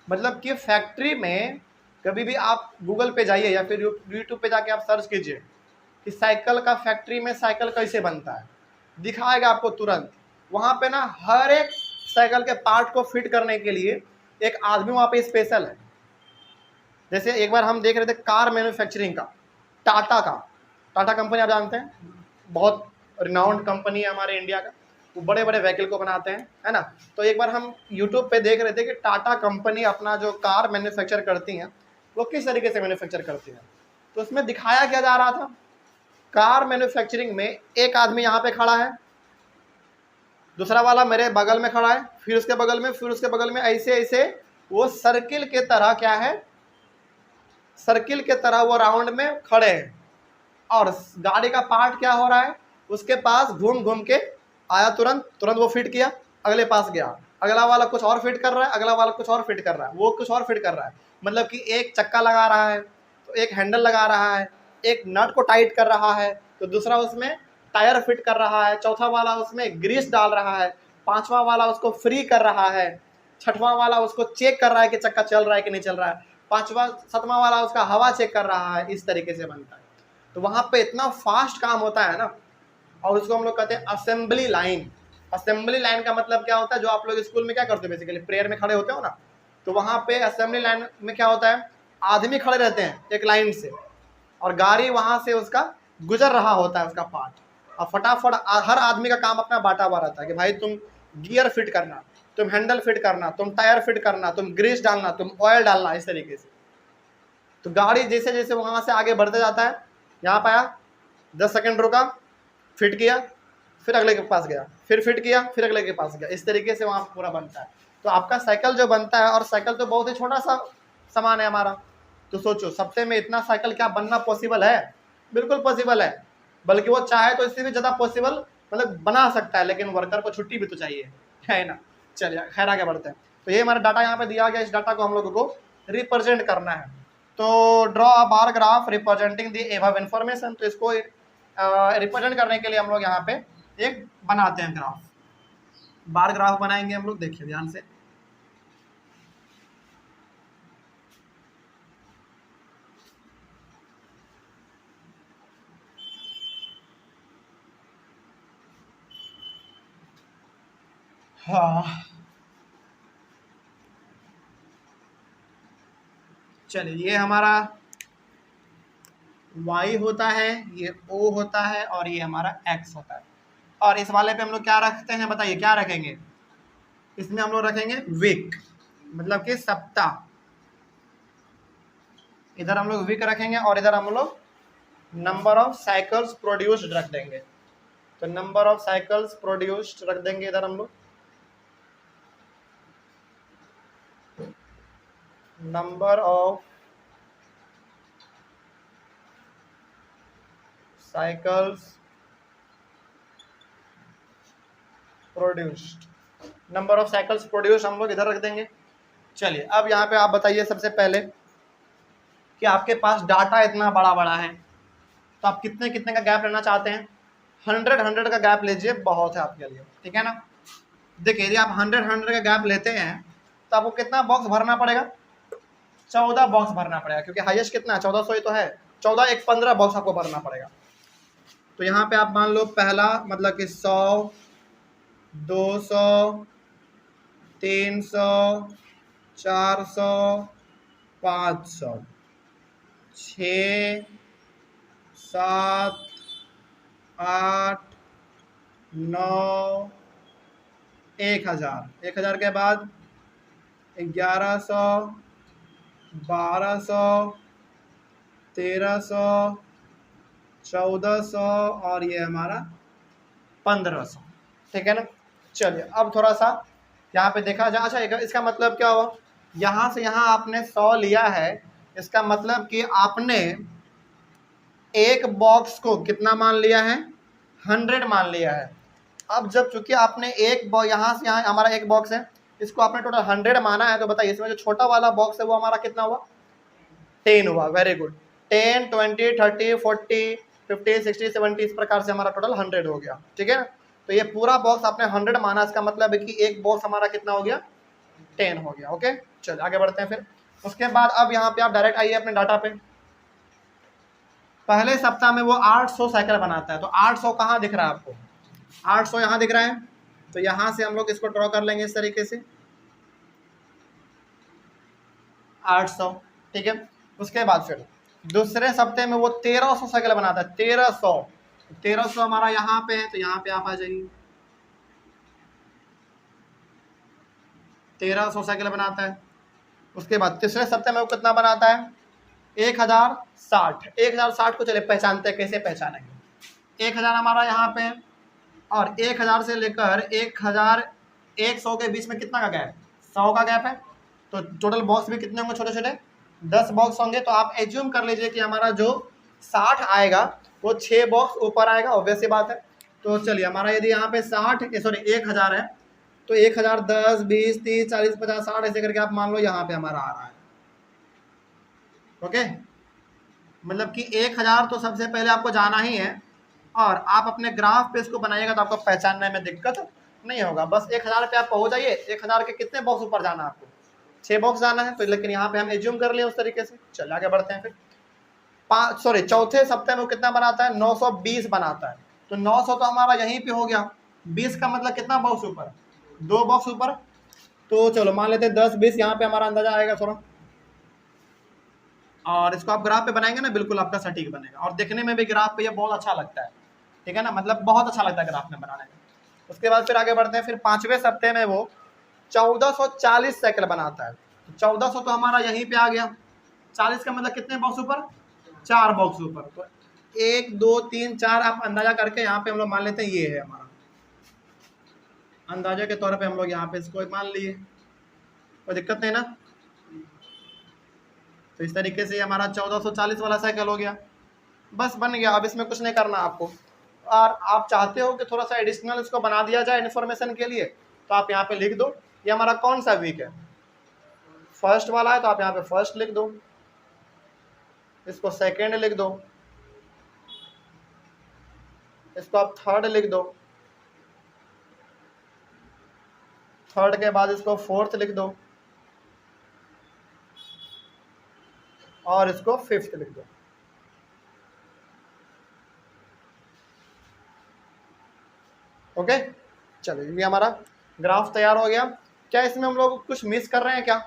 मतलब कि फैक्ट्री में कभी भी आप गूगल पे जाइए या फिर यूट्यूब पे जाके आप सर्च कीजिए कि साइकिल का फैक्ट्री में साइकिल कैसे बनता है, दिखाएगा आपको तुरंत। वहाँ पे ना हर एक साइकिल के पार्ट को फिट करने के लिए एक आदमी वहाँ पे स्पेशल है। जैसे एक बार हम देख रहे थे कार मैन्युफैक्चरिंग का, टाटा कंपनी आप जानते हैं, बहुत रिनाउंड कंपनी है हमारे इंडिया का, वो बड़े बड़े व्हीकल को बनाते हैं, है ना। तो एक बार हम यूट्यूब पे देख रहे थे कि टाटा कंपनी अपना जो कार मैन्युफैक्चर करती हैं वो किस तरीके से मैन्युफैक्चर करती है। तो उसमें दिखाया क्या जा रहा था, कार मैन्युफैक्चरिंग में एक आदमी यहाँ पे खड़ा है, दूसरा वाला मेरे बगल में खड़ा है, फिर उसके बगल में, फिर उसके बगल में, ऐसे ऐसे वो सर्किल के तरह क्या है, सर्किल के तरह वो राउंड में खड़े हैं। और गाड़ी का पार्ट क्या हो रहा है, उसके पास घूम घूम के आया, तुरंत तुरंत वो फिट किया, अगले पास गया, अगला वाला कुछ और फिट कर रहा है, अगला वाला कुछ और फिट कर रहा है, वो कुछ और फिट कर रहा है। मतलब कि एक चक्का लगा रहा है तो एक हैंडल लगा रहा है, एक नट को टाइट कर रहा है तो दूसरा उसमें टायर फिट कर रहा है, चौथा वाला उसमें ग्रीस डाल रहा है, पांचवा वाला उसको फ्री कर रहा है, छठवां वाला उसको चेक कर रहा है कि चक्का चल रहा है कि नहीं चल रहा है, पांचवा सातवां वाला उसका हवा चेक कर रहा है। इस तरीके से बनता है। तो वहां पे इतना फास्ट काम होता है ना, और उसको हम लोग कहते हैं असेंबली लाइन। असेंबली लाइन का मतलब क्या होता है, जो आप लोग स्कूल में क्या करते हो, बेसिकली प्रेयर में खड़े होते हो ना, तो वहां पे असेंबली लाइन में क्या होता है, आदमी खड़े रहते हैं एक लाइन से, और गाड़ी वहां से उसका गुजर रहा होता है उसका पार्ट, और फटाफट हर आदमी का काम अपना बांटा हुआ रहता है कि भाई तुम गियर फिट करना, तुम हैंडल फिट करना, तुम टायर फिट करना, तुम ग्रीस डालना, तुम ऑयल डालना, इस तरीके से। तो गाड़ी जैसे जैसे वहां से आगे बढ़ते जाता है, यहाँ पे आया, 10 सेकंड रुका, फिट किया, फिर अगले के पास गया, फिर फिट किया, फिर अगले के पास गया, इस तरीके से वहाँ पूरा बनता है। तो आपका साइकिल जो बनता है, और साइकिल तो बहुत ही छोटा सा सामान है हमारा, तो सोचो सप्ताह में इतना साइकिल क्या बनना पॉसिबल है? बिल्कुल पॉसिबल है, बल्कि वो चाहे तो इससे भी ज़्यादा पॉसिबल मतलब बना सकता है, लेकिन वर्कर को छुट्टी भी तो चाहिए, है ना। चलिए खैर आगे बढ़ते हैं। तो ये हमारा डाटा यहाँ पे दिया गया, इस डाटा को हम लोगों को रिप्रेजेंट करना है। तो draw a bar graph representing the above information. तो इसको रिप्रेजेंट करने के लिए हम लोग यहाँ पे एक बनाते हैं ग्राफ, बार ग्राफ बनाएंगे हम लोग, देखिए ध्यान से। हाँ चलिए, ये हमारा y होता है, ये o होता है, और ये हमारा x होता है। और इस वाले पे हम लोग क्या रखते हैं, बताइए क्या रखेंगे? इसमें हम लोग रखेंगे वीक, मतलब कि सप्ताह। इधर हम लोग वीक रखेंगे और इधर हम लोग नंबर ऑफ साइकिल्स प्रोड्यूस्ड रख देंगे, तो नंबर ऑफ साइकिल्स प्रोड्यूस्ड रख देंगे इधर हम लोग, number of cycles produced, number of cycles produced हम लोग इधर रख देंगे। चलिए अब यहाँ पे आप बताइए सबसे पहले कि आपके पास डाटा इतना बड़ा बड़ा है तो आप कितने कितने का गैप लेना चाहते हैं। 100 का गैप लीजिए, बहुत है आपके लिए, ठीक है ना। देखिए यदि आप 100 का गैप लेते हैं तो आपको कितना बॉक्स भरना पड़ेगा, 14 बॉक्स भरना पड़ेगा, क्योंकि हाईएस्ट कितना है 1400 ही तो है, 14 एक 15 बॉक्स आपको भरना पड़ेगा। तो यहाँ पे आप मान लो पहला मतलब कि 100, 200, 300, 400, 500, 6, 7, 8, 9, 1000, 1000 के बाद 1100, 1200, 1300, 1400 और ये हमारा 1500, ठीक है ना। चलिए अब थोड़ा सा यहाँ पे देखा जाए। अच्छा इसका मतलब क्या हुआ, यहाँ से यहाँ आपने 100 लिया है, इसका मतलब कि आपने एक बॉक्स को कितना मान लिया है, 100 मान लिया है। अब जब चूंकि आपने एक यहाँ से यहाँ हमारा एक बॉक्स है, इसको आपने टोटल 100 माना है, तो बताइए इसमें जो छोटा वाला बॉक्स है वो हमारा कितना हुआ, 10 हुआ। वेरी गुड, 10, 20, 30, 40, 50, 60, 70 इस प्रकार से हमारा टोटल 100 हो गया, ठीक है ना। तो ये पूरा बॉक्स आपने 100 माना, इसका मतलब है कि एक बॉक्स हमारा कितना हो गया, 10 हो गया। ओके चलिए आगे बढ़ते हैं। फिर उसके बाद अब यहाँ पे आप डायरेक्ट आइए अपने डाटा पे। पहले सप्ताह में वो 800 साइकिल बनाता है, तो 800 कहाँ दिख रहा है आपको, 800 यहाँ दिख रहा है, तो यहाँ से हम लोग इसको ड्रॉ कर लेंगे इस तरीके से 800, ठीक है। उसके बाद फिर दूसरे सप्ताह में वो 1300 साइकिल बनाता है, 1300 हमारा यहाँ पे है, तो यहाँ पे आप आ जाइए, 1300 साइकिल बनाता है। उसके बाद तीसरे सप्ताह में वो कितना बनाता है, 1060। 1060 को चले पहचानते हैं, कैसे पहचानेंगे, 1000 हमारा यहाँ पे है और 1000 से लेकर 1100 के बीच में कितना का गैप, 100 का गैप है। तो टोटल बॉक्स भी कितने होंगे, छोटे छोटे 10 बॉक्स होंगे। तो आप एज्यूम कर लीजिए कि हमारा जो 60 आएगा वो 6 बॉक्स ऊपर आएगा, ऑब्वियस सी बात है। तो चलिए हमारा यदि यहाँ पे 1000 है, तो 1000, 10, 20, 30, 40, 50, 60 ऐसे करके आप मान लो यहाँ पे हमारा आ रहा है। ओके मतलब कि 1000 तो सबसे पहले आपको जाना ही है, और आप अपने ग्राफ पे इसको बनाइएगा तो आपको पहचानने में दिक्कत नहीं होगा। बस 1000 पे आप पहुंच जाइए, 1000 के कितने बॉक्स ऊपर जाना है आपको, 6 बॉक्स जाना है। तो लेकिन यहाँ पे हम एज्यूम कर लिए उस तरीके से। चलिए आगे बढ़ते हैं। फिर चौथे सप्ताह में वो कितना बनाता है, 920 बनाता है। तो 900 तो हमारा यहीं पे हो गया, 20 का मतलब कितना बॉक्स ऊपर, 2 बॉक्स ऊपर। तो चलो मान लेते हैं 10, 20, यहाँ पे हमारा अंदाजा आएगा थोड़ा, और इसको आप ग्राफ पे बनाएंगे ना बिल्कुल आपका सटीक बनेगा, और देखने में भी ग्राफ पे ये बहुत अच्छा लगता है, ठीक है ना, मतलब बहुत अच्छा लगता है ग्राफ में बनाने में। उसके बाद फिर आगे बढ़ते हैं। फिर 5वें सप्ताह में वो 1440 साइकिल बनाता है। तो 1400 तो हमारा यहीं पे आ गया, 40 का मतलब कितने बॉक्स ऊपर, 4 बॉक्स ऊपर। तो 1, 2, 3, 4 आप अंदाजा करके यहाँ पे हम लोग मान लेते हैं, ये है हमारा अंदाजे के तौर पे हम लोग यहाँ पे इसको मान लिए, कोई दिक्कत नहीं ना। तो इस तरीके से हमारा 1440 वाला साइकिल हो गया, बस बन गया। अब इसमें कुछ नहीं करना आपको, और आप चाहते हो कि थोड़ा सा एडिशनल इसको बना दिया जाए इन्फॉर्मेशन के लिए, तो आप यहाँ पे लिख दो ये हमारा कौन सा वीक है, फर्स्ट वाला है, तो आप यहाँ पे फर्स्ट लिख दो, इसको सेकेंड लिख दो, इसको आप थर्ड लिख दो, थर्ड के बाद इसको फोर्थ लिख दो, और इसको फिफ्थ लिख दो। ओके चलिए ये हमारा ग्राफ तैयार हो गया। क्या इसमें हम लोग कुछ मिस कर रहे हैं क्या,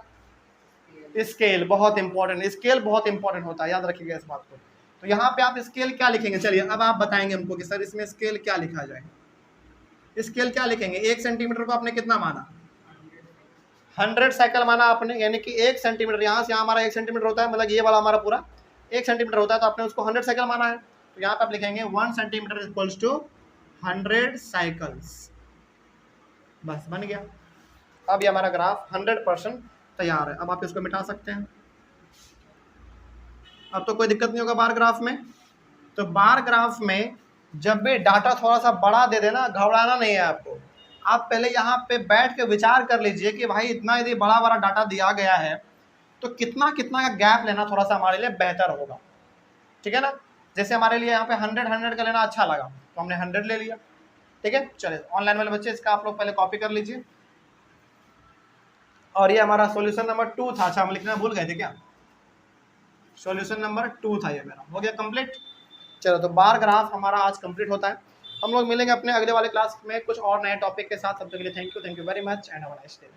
स्केल बहुत इंपॉर्टेंट, स्केल बहुत इंपॉर्टेंट होता है, याद रखिएगा इस बात को। तो यहाँ पे आप स्केल क्या लिखेंगे, चलिए अब आप बताएंगे हमको कि सर इसमें स्केल क्या लिखा जाए। स्केल क्या लिखेंगे, 1 सेंटीमीटर को आपने कितना माना, 100 साइकिल माना आपने, यानी कि 1 सेंटीमीटर, यहाँ से यहाँ हमारा 1 सेंटीमीटर होता है, मतलब ये वाला हमारा पूरा 1 सेंटीमीटर होता है, तो आपने उसको 100 साइकिल माना है। तो यहाँ पे आप लिखेंगे 1 सेंटीमीटर इक्वल्स टू 100 साइकिल्स। बस बन गया। अब ये हमारा ग्राफ 100% तैयार है। अब आप इसको मिटा सकते हैं। अब तो कोई दिक्कत नहीं होगा बार ग्राफ में। तो बार ग्राफ में जब भी डाटा थोड़ा सा बड़ा दे देना, घबराना नहीं है आपको। आप पहले यहाँ पे बैठ के विचार कर लीजिए कि भाई इतना यदि बड़ा बड़ा डाटा दिया गया है तो कितना कितना का गैप लेना थोड़ा सा हमारे लिए बेहतर होगा, ठीक है ना। जैसे हमारे लिए यहाँ पे 100 का लेना अच्छा लगा तो हमने 100 ले लिया, ठीक है। चलिए ऑनलाइन वाले बच्चे इसका आप लोग पहले कॉपी कर लीजिए। और ये हमारा सॉल्यूशन नंबर 2 था। अच्छा हम लिखना भूल गए थे क्या? सॉल्यूशन नंबर 2 था ये मेरा। हो गया कंप्लीट। चलो तो बार ग्राफ हमारा आज कंप्लीट होता है। हम लोग मिलेंगे अपने अगले वाले क्लास में कुछ और नए टॉपिक के साथ। तब तक के लिए thank you very much and have a nice day.